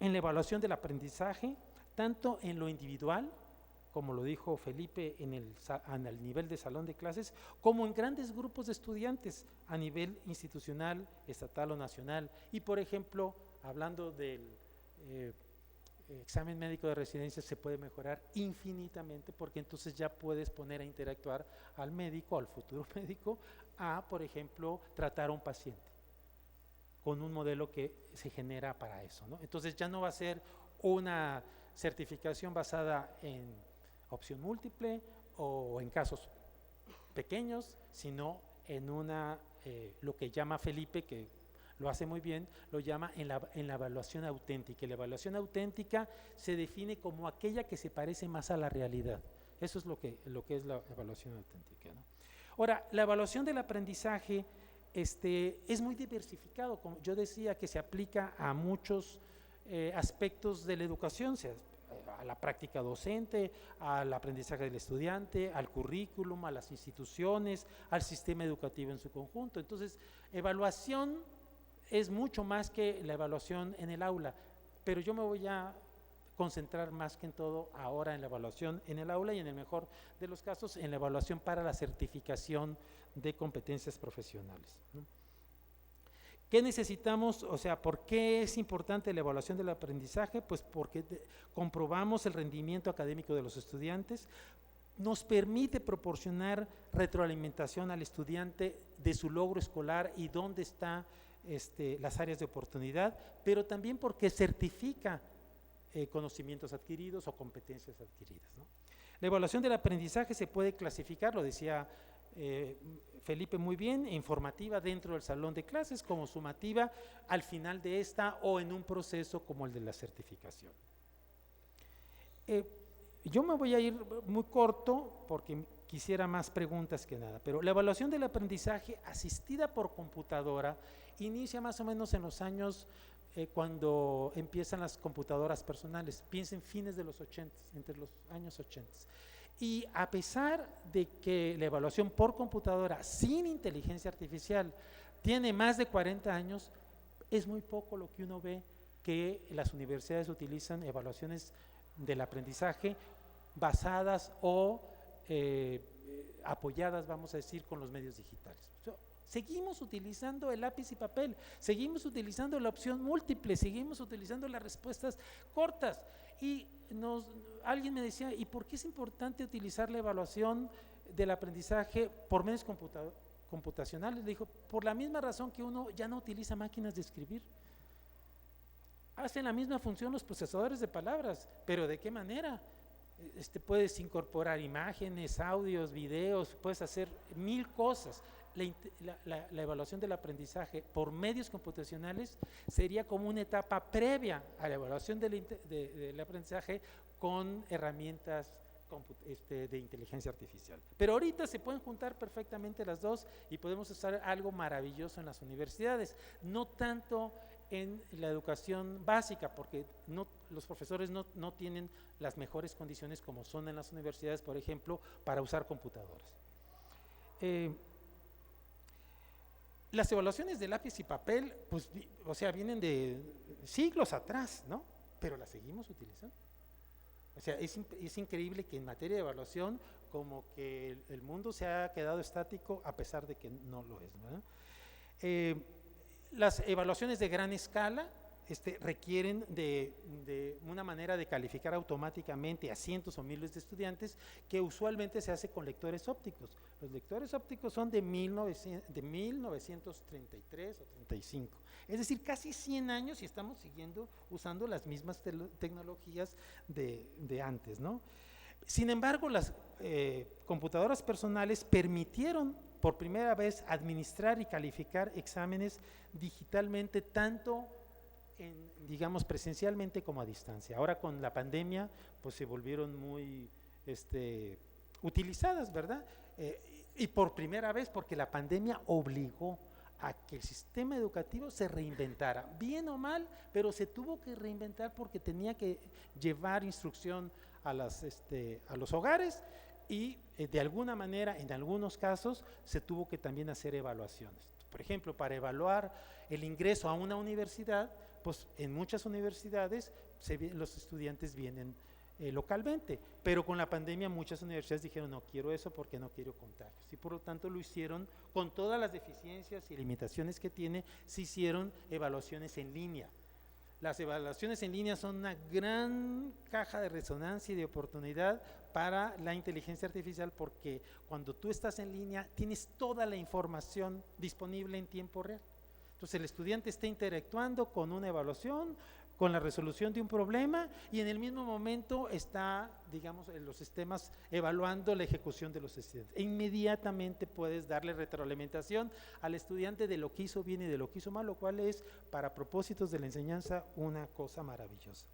en la evaluación del aprendizaje, tanto en lo individual, como lo dijo Felipe, en el nivel de salón de clases, como en grandes grupos de estudiantes a nivel institucional, estatal o nacional. Y, por ejemplo, hablando del examen médico de residencia, se puede mejorar infinitamente, porque entonces ya puedes poner a interactuar al médico, al futuro médico, a, por ejemplo, tratar a un paciente con un modelo que se genera para eso, ¿no? Entonces ya no va a ser una certificación basada en opción múltiple o en casos pequeños, sino en lo que llama Felipe, que lo hace muy bien, lo llama en la evaluación auténtica. Y la evaluación auténtica se define como aquella que se parece más a la realidad. Eso es lo que es la evaluación auténtica, ¿no? Ahora, la evaluación del aprendizaje es muy diversificado, como yo decía, que se aplica a muchos aspectos de la educación, sea a la práctica docente, al aprendizaje del estudiante, al currículum, a las instituciones, al sistema educativo en su conjunto. Entonces, evaluación es mucho más que la evaluación en el aula, pero yo me voy a concentrar más que en todo ahora en la evaluación en el aula y en el mejor de los casos en la evaluación para la certificación de competencias profesionales, ¿no? ¿Qué necesitamos? O sea, ¿por qué es importante la evaluación del aprendizaje? Pues porque comprobamos el rendimiento académico de los estudiantes, nos permite proporcionar retroalimentación al estudiante de su logro escolar y dónde están las áreas de oportunidad, pero también porque certifica conocimientos adquiridos o competencias adquiridas, ¿no? La evaluación del aprendizaje se puede clasificar, lo decía Felipe muy bien, informativa dentro del salón de clases, como sumativa al final de esta o en un proceso como el de la certificación. Yo me voy a ir muy corto porque quisiera más preguntas que nada, pero la evaluación del aprendizaje asistida por computadora inicia más o menos en los años cuando empiezan las computadoras personales, piensen fines de los 80, entre los años 80. Y a pesar de que la evaluación por computadora sin inteligencia artificial tiene más de 40 años, es muy poco lo que uno ve que las universidades utilizan evaluaciones del aprendizaje basadas o apoyadas, vamos a decir, con los medios digitales. Seguimos utilizando el lápiz y papel, seguimos utilizando la opción múltiple, seguimos utilizando las respuestas cortas. Y alguien me decía, ¿y por qué es importante utilizar la evaluación del aprendizaje por medios computacionales? Le dijo, por la misma razón que uno ya no utiliza máquinas de escribir. Hacen la misma función los procesadores de palabras, pero ¿de qué manera? Puedes incorporar imágenes, audios, videos, puedes hacer 1000 cosas. La evaluación del aprendizaje por medios computacionales sería como una etapa previa a la evaluación del aprendizaje con herramientas de inteligencia artificial. Pero ahorita se pueden juntar perfectamente las dos y podemos hacer algo maravilloso en las universidades, no tanto en la educación básica, porque los profesores no tienen las mejores condiciones como son en las universidades, por ejemplo, para usar computadoras. Las evaluaciones de lápiz y papel, pues, o sea, vienen de siglos atrás, ¿no? Pero las seguimos utilizando. O sea, es increíble que en materia de evaluación, como que el mundo se ha quedado estático a pesar de que no lo es, ¿no? Las evaluaciones de gran escala requieren de una manera de calificar automáticamente a cientos o miles de estudiantes que usualmente se hace con lectores ópticos. Los lectores ópticos son de 1933 o 35, es decir, casi 100 años y estamos usando las mismas tecnologías de antes, ¿no? Sin embargo, las computadoras personales permitieron por primera vez administrar y calificar exámenes digitalmente, tanto digamos presencialmente como a distancia. Ahora con la pandemia pues se volvieron muy utilizadas, ¿verdad? Y por primera vez porque la pandemia obligó a que el sistema educativo se reinventara, bien o mal, pero se tuvo que reinventar porque tenía que llevar instrucción a los hogares y de alguna manera, en algunos casos, se tuvo que también hacer evaluaciones. Por ejemplo, para evaluar el ingreso a una universidad, pues en muchas universidades los estudiantes vienen localmente, pero con la pandemia muchas universidades dijeron no quiero eso porque no quiero contagios y por lo tanto lo hicieron con todas las deficiencias y limitaciones que tiene, se hicieron evaluaciones en línea. Las evaluaciones en línea son una gran caja de resonancia y de oportunidad para la inteligencia artificial porque cuando tú estás en línea tienes toda la información disponible en tiempo real. Entonces el estudiante está interactuando con una evaluación, con la resolución de un problema y en el mismo momento está, digamos, en los sistemas evaluando la ejecución de los estudiantes. E inmediatamente puedes darle retroalimentación al estudiante de lo que hizo bien y de lo que hizo mal, lo cual es, para propósitos de la enseñanza, una cosa maravillosa.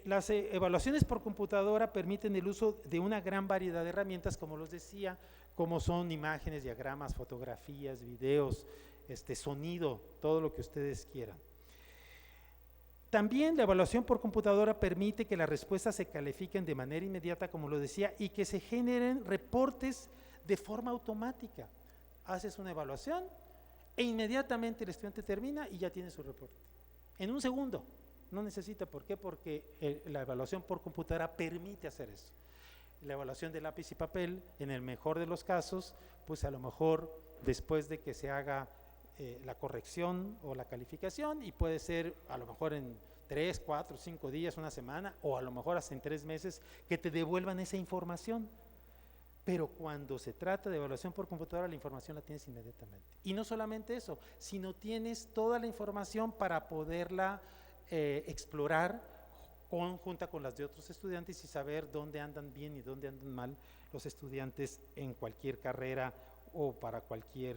Las evaluaciones por computadora permiten el uso de una gran variedad de herramientas, como los decía, como son imágenes, diagramas, fotografías, videos, sonido, todo lo que ustedes quieran. También la evaluación por computadora permite que las respuestas se califiquen de manera inmediata, como lo decía, y que se generen reportes de forma automática. Haces una evaluación e inmediatamente el estudiante termina y ya tiene su reporte. En un segundo. No necesita, ¿por qué? Porque la evaluación por computadora permite hacer eso. La evaluación de lápiz y papel, en el mejor de los casos, pues a lo mejor después de que se haga la corrección o la calificación, y puede ser a lo mejor en 3, 4, 5 días, una semana, o a lo mejor hasta en 3 meses, que te devuelvan esa información. Pero cuando se trata de evaluación por computadora, la información la tienes inmediatamente. Y no solamente eso, sino tienes toda la información para poderla explorar junta con las de otros estudiantes y saber dónde andan bien y dónde andan mal los estudiantes en cualquier carrera o para cualquier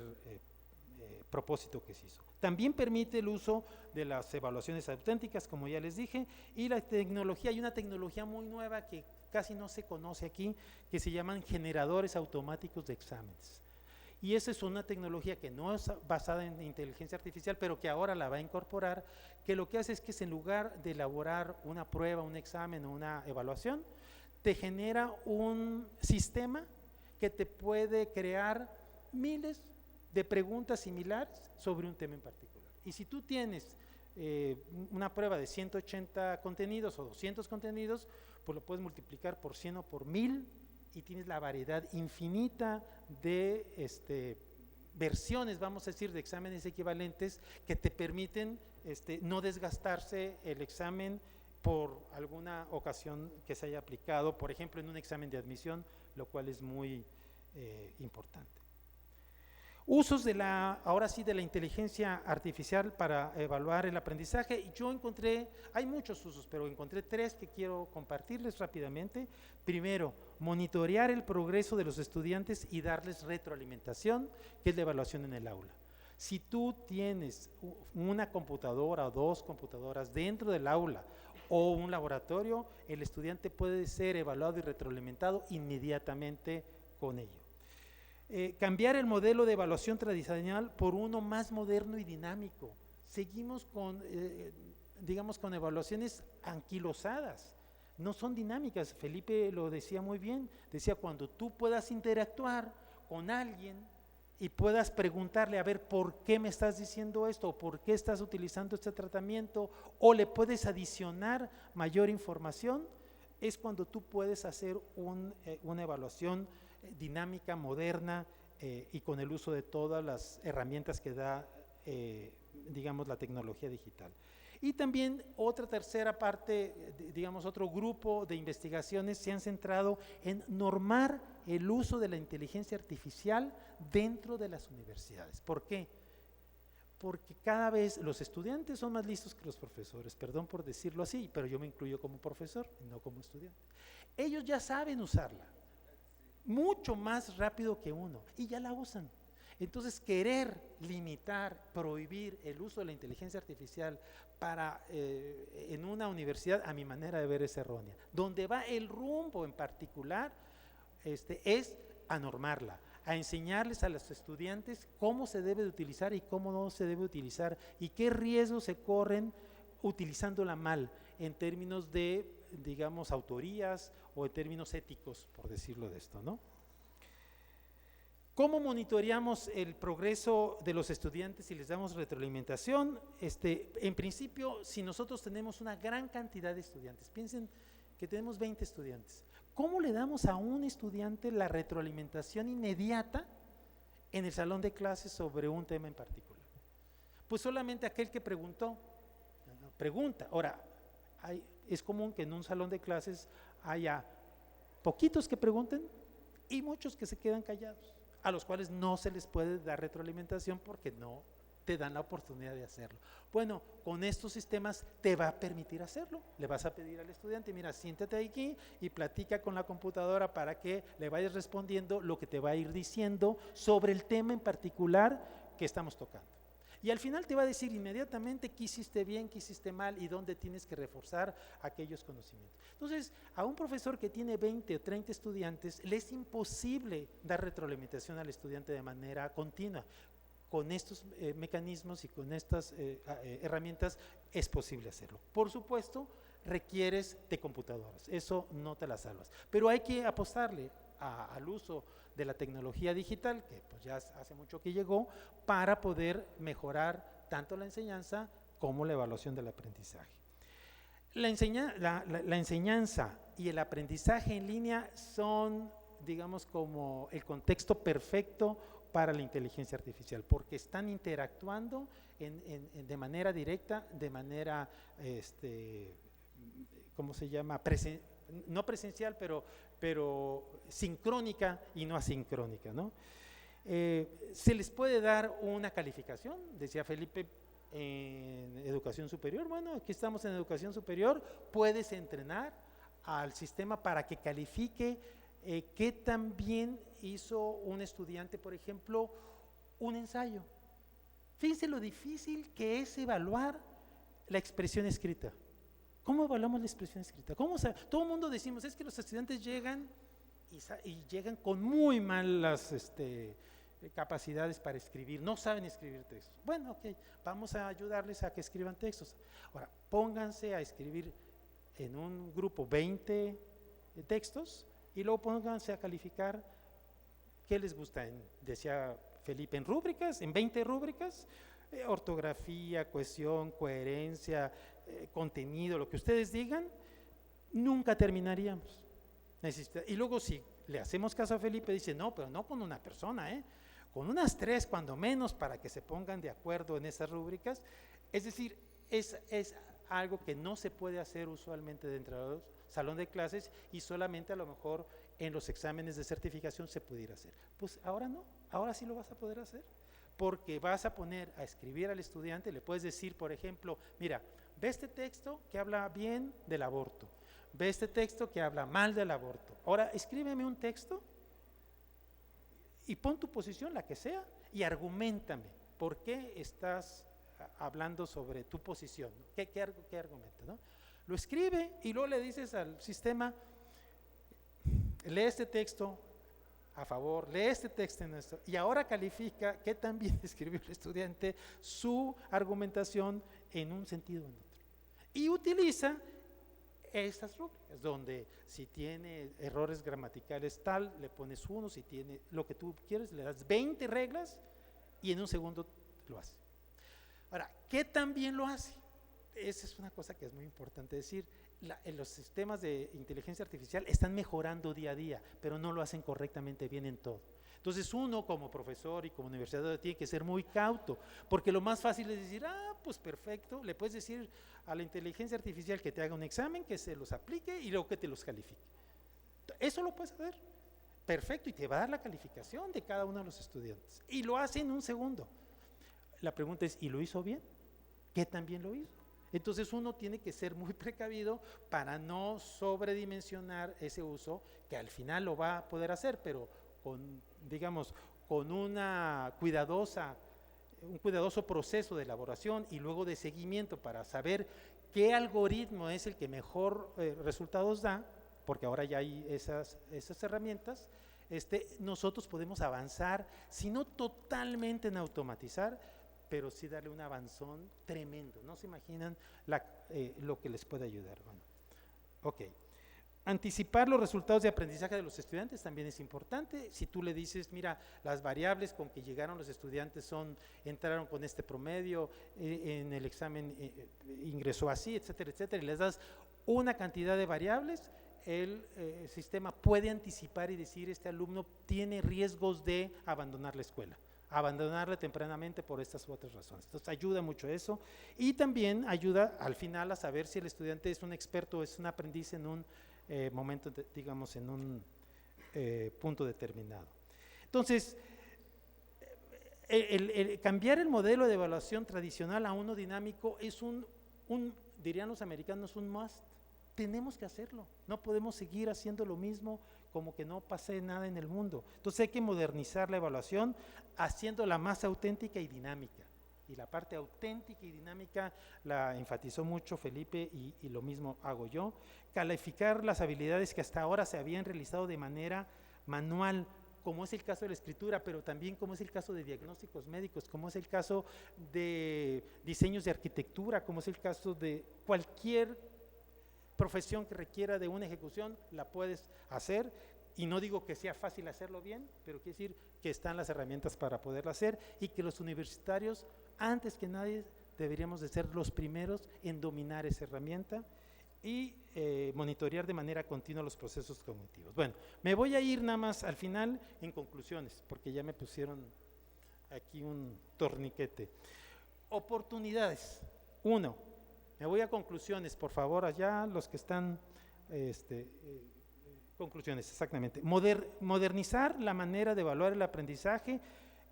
propósito que se hizo. También permite el uso de las evaluaciones auténticas, como ya les dije, y la tecnología. Hay una tecnología muy nueva que casi no se conoce aquí, que se llaman generadores automáticos de exámenes. Y esa es una tecnología que no es basada en inteligencia artificial, pero que ahora la va a incorporar, que lo que hace es que en lugar de elaborar una prueba, un examen o una evaluación, te genera un sistema que te puede crear miles de preguntas similares sobre un tema en particular. Y si tú tienes una prueba de 180 contenidos o 200 contenidos, pues lo puedes multiplicar por 100 o por 1000 y tienes la variedad infinita de versiones, vamos a decir, de exámenes equivalentes que te permiten no desgastarse el examen por alguna ocasión que se haya aplicado, por ejemplo, en un examen de admisión, lo cual es muy importante. Usos ahora sí, de la inteligencia artificial para evaluar el aprendizaje. Yo encontré, hay muchos usos, pero encontré 3 que quiero compartirles rápidamente. Primero, monitorear el progreso de los estudiantes y darles retroalimentación, que es la evaluación en el aula. Si tú tienes una computadora o 2 computadoras dentro del aula o un laboratorio, el estudiante puede ser evaluado y retroalimentado inmediatamente con ello. Cambiar el modelo de evaluación tradicional por uno más moderno y dinámico. Seguimos con, digamos, con evaluaciones anquilosadas, no son dinámicas. Felipe lo decía muy bien, decía, cuando tú puedas interactuar con alguien y puedas preguntarle, a ver, ¿por qué me estás diciendo esto? ¿O por qué estás utilizando este tratamiento? O le puedes adicionar mayor información, es cuando tú puedes hacer una evaluación dinámica, moderna y con el uso de todas las herramientas que da, digamos, la tecnología digital. Y también otra tercera parte, digamos, otro grupo de investigaciones se han centrado en normar el uso de la inteligencia artificial dentro de las universidades. ¿Por qué? Porque cada vez los estudiantes son más listos que los profesores, perdón por decirlo así, pero yo me incluyo como profesor, no como estudiante. Ellos ya saben usarla mucho más rápido que uno y ya la usan. Entonces, querer limitar, prohibir el uso de la inteligencia artificial en una universidad, a mi manera de ver, es errónea. Donde va el rumbo en particular es a normarla, a enseñarles a los estudiantes cómo se debe de utilizar y cómo no se debe utilizar y qué riesgos se corren utilizándola mal en términos de, digamos, autorías o en términos éticos, por decirlo de esto, ¿no? ¿Cómo monitoreamos el progreso de los estudiantes y les damos retroalimentación? En principio, si nosotros tenemos una gran cantidad de estudiantes, piensen que tenemos 20 estudiantes, ¿cómo le damos a un estudiante la retroalimentación inmediata en el salón de clases sobre un tema en particular? Pues solamente aquel que pregunta. Ahora, es común que en un salón de clases haya poquitos que pregunten y muchos que se quedan callados, a los cuales no se les puede dar retroalimentación porque no te dan la oportunidad de hacerlo. Bueno, con estos sistemas te va a permitir hacerlo. Le vas a pedir al estudiante, mira, siéntate aquí y platica con la computadora para que le vayas respondiendo lo que te va a ir diciendo sobre el tema en particular que estamos tocando. Y al final te va a decir inmediatamente qué hiciste bien, qué hiciste mal y dónde tienes que reforzar aquellos conocimientos. Entonces, a un profesor que tiene 20 o 30 estudiantes, le es imposible dar retroalimentación al estudiante de manera continua. Con estos mecanismos y con estas herramientas es posible hacerlo. Por supuesto, requieres de computadoras, eso no te las salvas, pero hay que apostarle al uso de la tecnología digital, que pues ya hace mucho que llegó, para poder mejorar tanto la enseñanza como la evaluación del aprendizaje. La enseñanza y el aprendizaje en línea son, digamos, como el contexto perfecto para la inteligencia artificial, porque están interactuando de manera directa, de manera, ¿cómo se llama? No presencial, pero sincrónica y no asincrónica, ¿no? Se les puede dar una calificación, decía Felipe, en educación superior. Bueno, aquí estamos en educación superior, puedes entrenar al sistema para que califique qué tan bien hizo un estudiante, por ejemplo, un ensayo. Fíjense lo difícil que es evaluar la expresión escrita. ¿Cómo evaluamos la expresión escrita? Todo el mundo decimos, es que los estudiantes llegan y llegan con muy malas capacidades para escribir, no saben escribir textos. Bueno, ok, vamos a ayudarles a que escriban textos. Ahora, pónganse a escribir en un grupo 20 textos y luego pónganse a calificar qué les gusta, decía Felipe, en rúbricas, en 20 rúbricas, ortografía, cohesión, coherencia, contenido, lo que ustedes digan, nunca terminaríamos. Y luego si le hacemos caso a Felipe, dice, no, pero no con una persona, con unas 3 cuando menos para que se pongan de acuerdo en esas rúbricas. Es decir, es algo que no se puede hacer usualmente dentro del salón de clases y solamente a lo mejor en los exámenes de certificación se pudiera hacer. Pues ahora no, ahora sí lo vas a poder hacer, porque vas a poner a escribir al estudiante, le puedes decir, por ejemplo, mira, ve este texto que habla bien del aborto, ve este texto que habla mal del aborto, ahora escríbeme un texto y pon tu posición, la que sea, y argumentame por qué estás hablando sobre tu posición, ¿qué argumento, ¿no? Lo escribe y luego le dices al sistema, lee este texto a favor, lee este texto en esto, y ahora califica qué tan bien escribió el estudiante su argumentación en un sentido o en otro. Y utiliza estas rúbricas, donde si tiene errores gramaticales tal, le pones 1, si tiene lo que tú quieres, le das 20 reglas y en un segundo lo hace. Ahora, ¿qué tan bien lo hace? Esa es una cosa que es muy importante decir. Los sistemas de inteligencia artificial están mejorando día a día, pero no lo hacen correctamente bien en todo. Entonces uno como profesor y como universidad tiene que ser muy cauto, porque lo más fácil es decir, pues perfecto, le puedes decir a la inteligencia artificial que te haga un examen, que se los aplique y luego que te los califique. Eso lo puedes hacer, perfecto, y te va a dar la calificación de cada uno de los estudiantes. Y lo hace en un segundo. La pregunta es, ¿y lo hizo bien? ¿Qué tan bien lo hizo? Entonces uno tiene que ser muy precavido para no sobredimensionar ese uso, que al final lo va a poder hacer, pero con, digamos, con un cuidadoso proceso de elaboración y luego de seguimiento para saber qué algoritmo es el que mejor resultados da, porque ahora ya hay esas herramientas, nosotros podemos avanzar, si no totalmente en automatizar, pero sí darle un avanzón tremendo. No se imaginan lo que les puede ayudar. Bueno, ok. Anticipar los resultados de aprendizaje de los estudiantes también es importante. Si tú le dices, mira, las variables con que llegaron los estudiantes entraron con este promedio, en el examen ingresó así, etcétera, etcétera, y les das una cantidad de variables, el sistema puede anticipar y decir, este alumno tiene riesgos de abandonar la escuela, abandonarla tempranamente por estas u otras razones. Entonces ayuda mucho eso, y también ayuda al final a saber si el estudiante es un experto o es un aprendiz en un momento, digamos, en un punto determinado. Entonces, el cambiar el modelo de evaluación tradicional a uno dinámico es dirían los americanos, un must. Tenemos que hacerlo, no podemos seguir haciendo lo mismo como que no pase nada en el mundo. Entonces hay que modernizar la evaluación haciéndola más auténtica y dinámica. y la parte auténtica y dinámica la enfatizó mucho Felipe y lo mismo hago yo. Calificar las habilidades que hasta ahora se habían realizado de manera manual, como es el caso de la escritura, pero también como es el caso de diagnósticos médicos, como es el caso de diseños de arquitectura, como es el caso de cualquier profesión que requiera de una ejecución, la puedes hacer. Y no digo que sea fácil hacerlo bien, pero quiere decir que están las herramientas para poderlo hacer y que los universitarios, antes que nadie, deberíamos de ser los primeros en dominar esa herramienta y monitorear de manera continua los procesos cognitivos. Bueno, me voy a ir nada más al final en conclusiones, porque ya me pusieron aquí un torniquete. Oportunidades. 1, me voy a conclusiones, por favor, allá los que están… conclusiones, exactamente. Modernizar la manera de evaluar el aprendizaje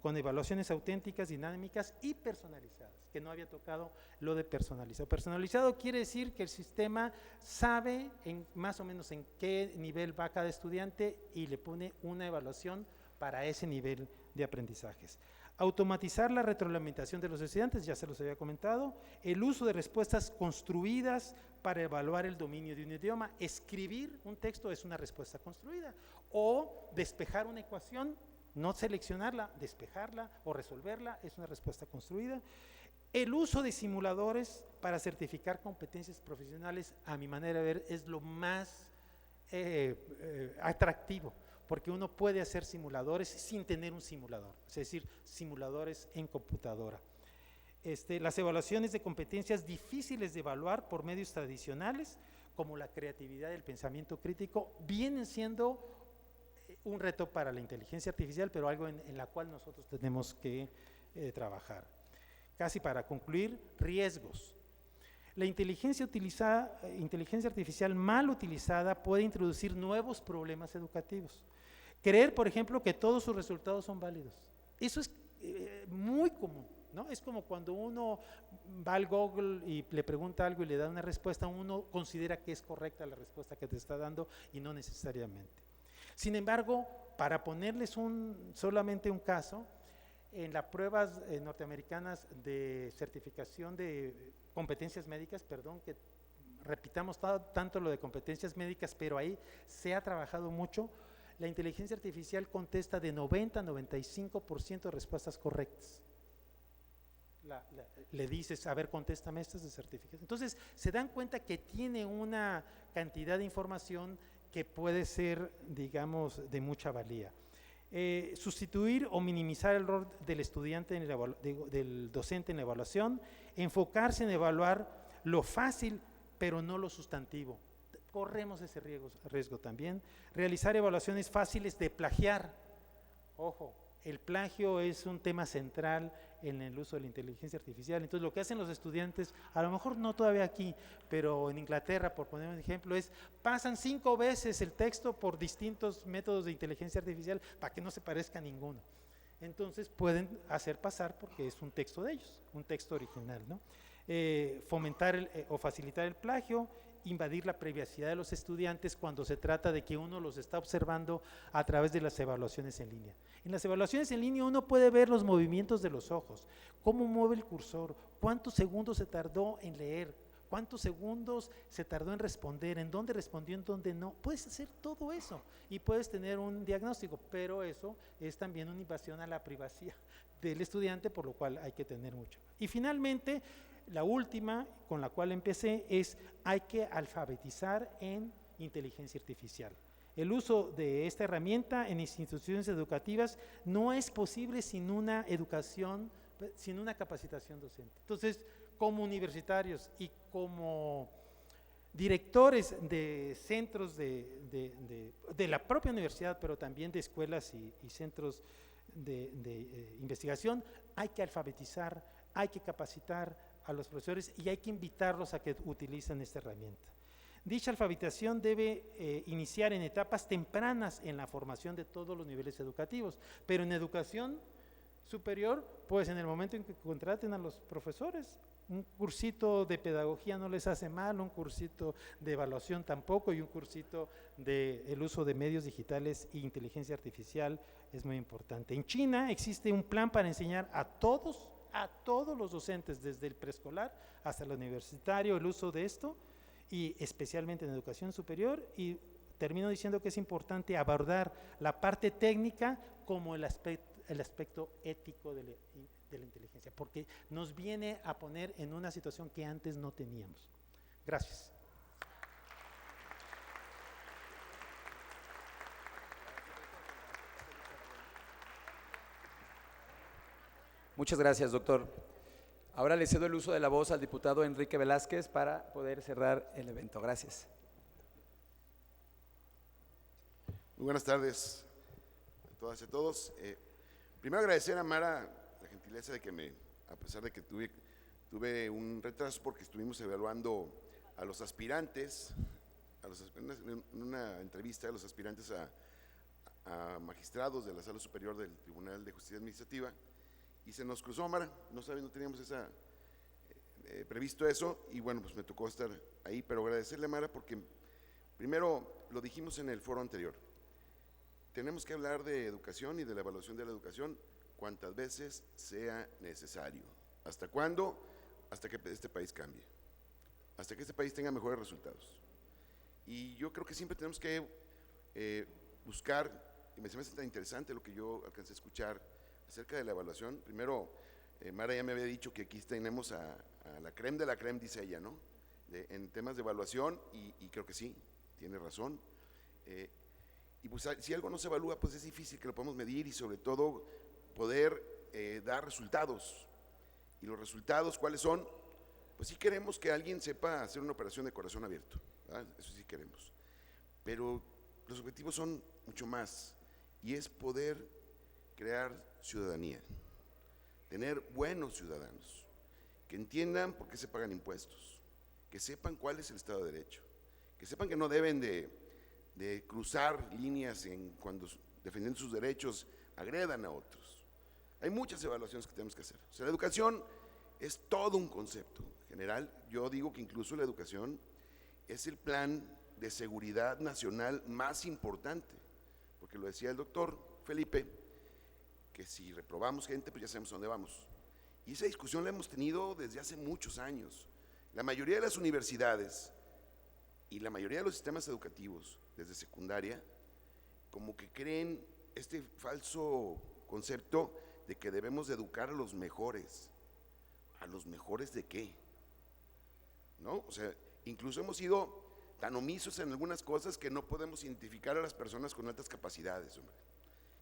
con evaluaciones auténticas, dinámicas y personalizadas, que no había tocado lo de personalizado. Personalizado quiere decir que el sistema sabe más o menos en qué nivel va cada estudiante y le pone una evaluación para ese nivel de aprendizajes. Automatizar la retroalimentación de los estudiantes, ya se los había comentado. El uso de respuestas construidas para evaluar el dominio de un idioma. Escribir un texto es una respuesta construida. O despejar una ecuación, no seleccionarla, despejarla o resolverla, es una respuesta construida. El uso de simuladores para certificar competencias profesionales, a mi manera de ver, es lo más atractivo, porque uno puede hacer simuladores sin tener un simulador, es decir, simuladores en computadora. Las evaluaciones de competencias difíciles de evaluar por medios tradicionales, como la creatividad y el pensamiento crítico, vienen siendo un reto para la inteligencia artificial, pero algo en la cual nosotros tenemos que trabajar. Casi para concluir, riesgos. La inteligencia artificial mal utilizada puede introducir nuevos problemas educativos. Creer, por ejemplo, que todos sus resultados son válidos. Eso es muy común, ¿no? Es como cuando uno va al Google y le pregunta algo y le da una respuesta, uno considera que es correcta la respuesta que te está dando y no necesariamente. Sin embargo, para ponerles solamente un caso, en las pruebas norteamericanas de certificación de competencias médicas, perdón, que repitamos tanto lo de competencias médicas, pero ahí se ha trabajado mucho, la inteligencia artificial contesta de 90 a 95% de respuestas correctas. Le dices, a ver, contéstame estas de certificación. Entonces, se dan cuenta que tiene una cantidad de información que puede ser, digamos, de mucha valía. Sustituir o minimizar el rol del estudiante, del docente en la evaluación, enfocarse en evaluar lo fácil, pero no lo sustantivo. Corremos ese riesgo también. Realizar evaluaciones fáciles de plagiar. Ojo, el plagio es un tema central en el uso de la inteligencia artificial. Entonces, lo que hacen los estudiantes, a lo mejor no todavía aquí, pero en Inglaterra, por poner un ejemplo, pasan 5 veces el texto por distintos métodos de inteligencia artificial para que no se parezca a ninguno. Entonces, pueden hacer pasar porque es un texto de ellos, un texto original, ¿no? Fomentar o facilitar el plagio, invadir la privacidad de los estudiantes cuando se trata de que uno los está observando a través de las evaluaciones en línea. En las evaluaciones en línea uno puede ver los movimientos de los ojos, cómo mueve el cursor, cuántos segundos se tardó en leer, cuántos segundos se tardó en responder, en dónde respondió, en dónde no. Puedes hacer todo eso y puedes tener un diagnóstico, pero eso es también una invasión a la privacidad del estudiante, por lo cual hay que tener mucho. Y finalmente, la última con la cual empecé es hay que alfabetizar en inteligencia artificial. El uso de esta herramienta en instituciones educativas no es posible sin una educación, sin una capacitación docente. Entonces, como universitarios y como directores de centros de la propia universidad, pero también de escuelas y centros de investigación, hay que alfabetizar, hay que capacitar a los profesores y hay que invitarlos a que utilicen esta herramienta. Dicha alfabetización debe iniciar en etapas tempranas en la formación de todos los niveles educativos, pero en educación superior, pues en el momento en que contraten a los profesores, un cursito de pedagogía no les hace mal, un cursito de evaluación tampoco, y un cursito del uso de medios digitales e inteligencia artificial es muy importante. En China existe un plan para enseñar a todos a todos los docentes, desde el preescolar hasta el universitario, el uso de esto, y especialmente en educación superior. Y termino diciendo que es importante abordar la parte técnica como el aspecto ético de la inteligencia, porque nos viene a poner en una situación que antes no teníamos. Gracias. Muchas gracias, doctor. Ahora le cedo el uso de la voz al diputado Enrique Velázquez para poder cerrar el evento. Gracias. Muy buenas tardes a todas y a todos. Primero agradecer a Mara la gentileza de que a pesar de que tuve un retraso porque estuvimos evaluando a los aspirantes, en una entrevista a los aspirantes a magistrados de la Sala Superior del Tribunal de Justicia Administrativa, y se nos cruzó, Mara, no teníamos previsto eso, y bueno, pues me tocó estar ahí, pero agradecerle a Mara porque primero lo dijimos en el foro anterior, tenemos que hablar de educación y de la evaluación de la educación cuantas veces sea necesario. ¿Hasta cuándo? Hasta que este país cambie, hasta que este país tenga mejores resultados. Y yo creo que siempre tenemos que buscar, y me parece tan interesante lo que yo alcancé a escuchar acerca de la evaluación. Primero, Mara ya me había dicho que aquí tenemos a la crème de la crème, dice ella, ¿no? En temas de evaluación, y creo que sí, tiene razón. Y pues si algo no se evalúa, pues es difícil que lo podamos medir y sobre todo poder dar resultados. Y los resultados, ¿cuáles son? Pues sí queremos que alguien sepa hacer una operación de corazón abierto, ¿verdad? Eso sí queremos. Pero los objetivos son mucho más, y es poder crear ciudadanía, tener buenos ciudadanos, que entiendan por qué se pagan impuestos, que sepan cuál es el Estado de Derecho, que sepan que no deben de cruzar líneas cuando defendiendo sus derechos agredan a otros. Hay muchas evaluaciones que tenemos que hacer. O sea, la educación es todo un concepto general. Yo digo que incluso la educación es el plan de seguridad nacional más importante, porque lo decía el doctor Felipe, que si reprobamos gente, pues ya sabemos a dónde vamos. Y esa discusión la hemos tenido desde hace muchos años. La mayoría de las universidades y la mayoría de los sistemas educativos, desde secundaria, como que creen este falso concepto de que debemos de educar a los mejores. ¿A los mejores de qué? ¿No? O sea, incluso hemos sido tan omisos en algunas cosas que no podemos identificar a las personas con altas capacidades, hombre.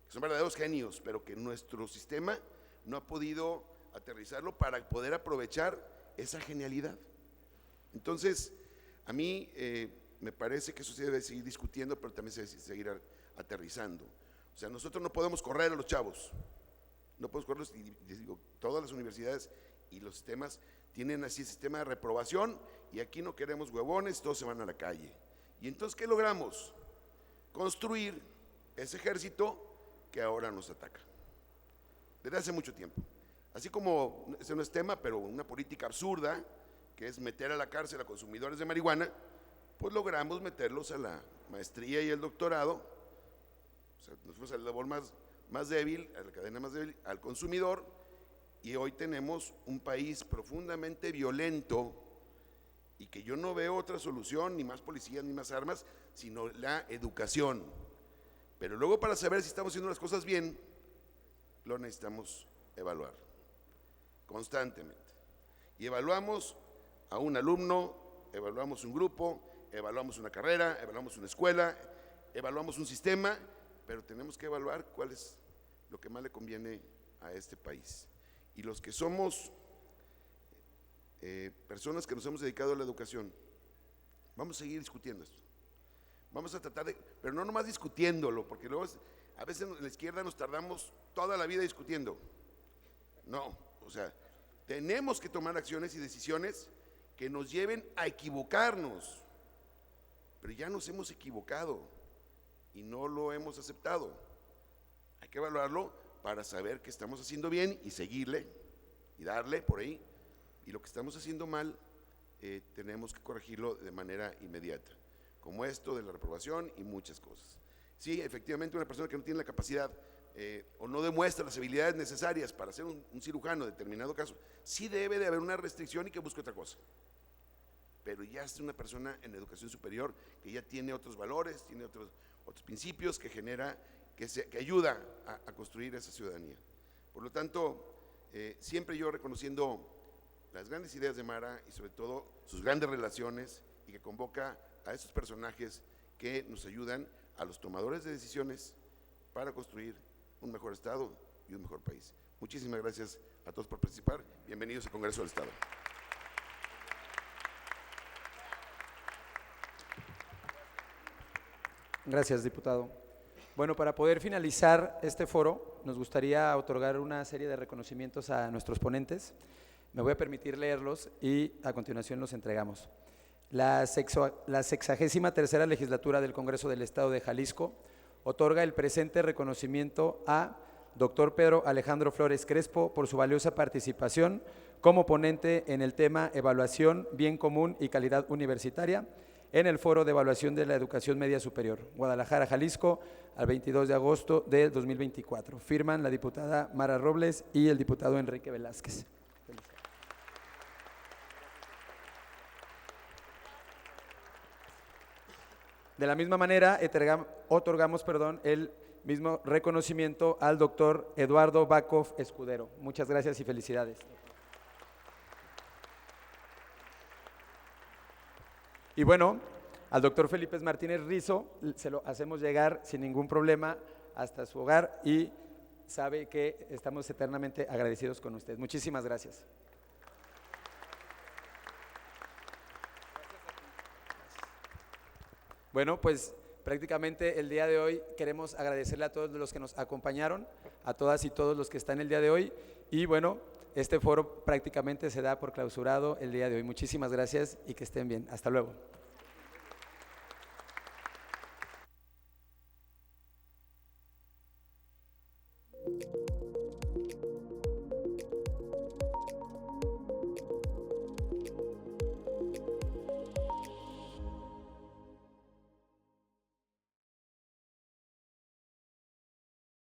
Son verdaderos genios, pero que nuestro sistema no ha podido aterrizarlo para poder aprovechar esa genialidad. Entonces, a mí me parece que eso se debe seguir discutiendo, pero también se debe seguir aterrizando. O sea, nosotros no podemos correr a los chavos, no podemos correrlos, y digo, todas las universidades y los sistemas tienen así el sistema de reprobación, y aquí no queremos huevones, todos se van a la calle. Y entonces, ¿qué logramos? Construir ese ejército que ahora nos ataca, desde hace mucho tiempo. Así como, ese no es tema, pero una política absurda, que es meter a la cárcel a consumidores de marihuana, pues logramos meterlos a la maestría y el doctorado. O sea, nos fuimos a la labor más débil, a la cadena más débil, al consumidor, y hoy tenemos un país profundamente violento, y que yo no veo otra solución, ni más policías, ni más armas, sino la educación. Pero luego, para saber si estamos haciendo las cosas bien, lo necesitamos evaluar constantemente. Y evaluamos a un alumno, evaluamos un grupo, evaluamos una carrera, evaluamos una escuela, evaluamos un sistema, pero tenemos que evaluar cuál es lo que más le conviene a este país. Y los que somos personas que nos hemos dedicado a la educación, vamos a seguir discutiendo esto. Vamos a tratar pero no nomás discutiéndolo, porque luego a veces en la izquierda nos tardamos toda la vida discutiendo. No, o sea, tenemos que tomar acciones y decisiones que nos lleven a equivocarnos, pero ya nos hemos equivocado y no lo hemos aceptado. Hay que evaluarlo para saber que estamos haciendo bien y seguirle y darle por ahí, y lo que estamos haciendo mal tenemos que corregirlo de manera inmediata, como esto de la reprobación y muchas cosas. Sí, efectivamente, una persona que no tiene la capacidad o no demuestra las habilidades necesarias para ser un cirujano en determinado caso, sí debe de haber una restricción y que busque otra cosa. Pero ya es una persona en educación superior que ya tiene otros valores, tiene otros principios que genera, que ayuda a construir esa ciudadanía. Por lo tanto, siempre yo reconociendo las grandes ideas de Mara y sobre todo sus grandes relaciones, y que convoca a esos personajes que nos ayudan a los tomadores de decisiones para construir un mejor Estado y un mejor país. Muchísimas gracias a todos por participar. Bienvenidos al Congreso del Estado. Gracias, diputado. Bueno, para poder finalizar este foro, nos gustaría otorgar una serie de reconocimientos a nuestros ponentes. Me voy a permitir leerlos y a continuación los entregamos. La 63ª legislatura del Congreso del Estado de Jalisco otorga el presente reconocimiento a Dr. Pedro Alejandro Flores Crespo por su valiosa participación como ponente en el tema Evaluación, Bien Común y Calidad Universitaria en el Foro de Evaluación de la Educación Media Superior, Guadalajara, Jalisco, al 22 de agosto de 2024. Firman la diputada Mara Robles y el diputado Enrique Velázquez. De la misma manera, otorgamos el mismo reconocimiento al doctor Eduardo Bakov Escudero. Muchas gracias y felicidades. Y bueno, al doctor Felipe Martínez Rizo se lo hacemos llegar sin ningún problema hasta su hogar y sabe que estamos eternamente agradecidos con usted. Muchísimas gracias. Bueno, pues prácticamente el día de hoy queremos agradecerle a todos los que nos acompañaron, a todas y todos los que están el día de hoy y bueno, este foro prácticamente se da por clausurado el día de hoy. Muchísimas gracias y que estén bien. Hasta luego.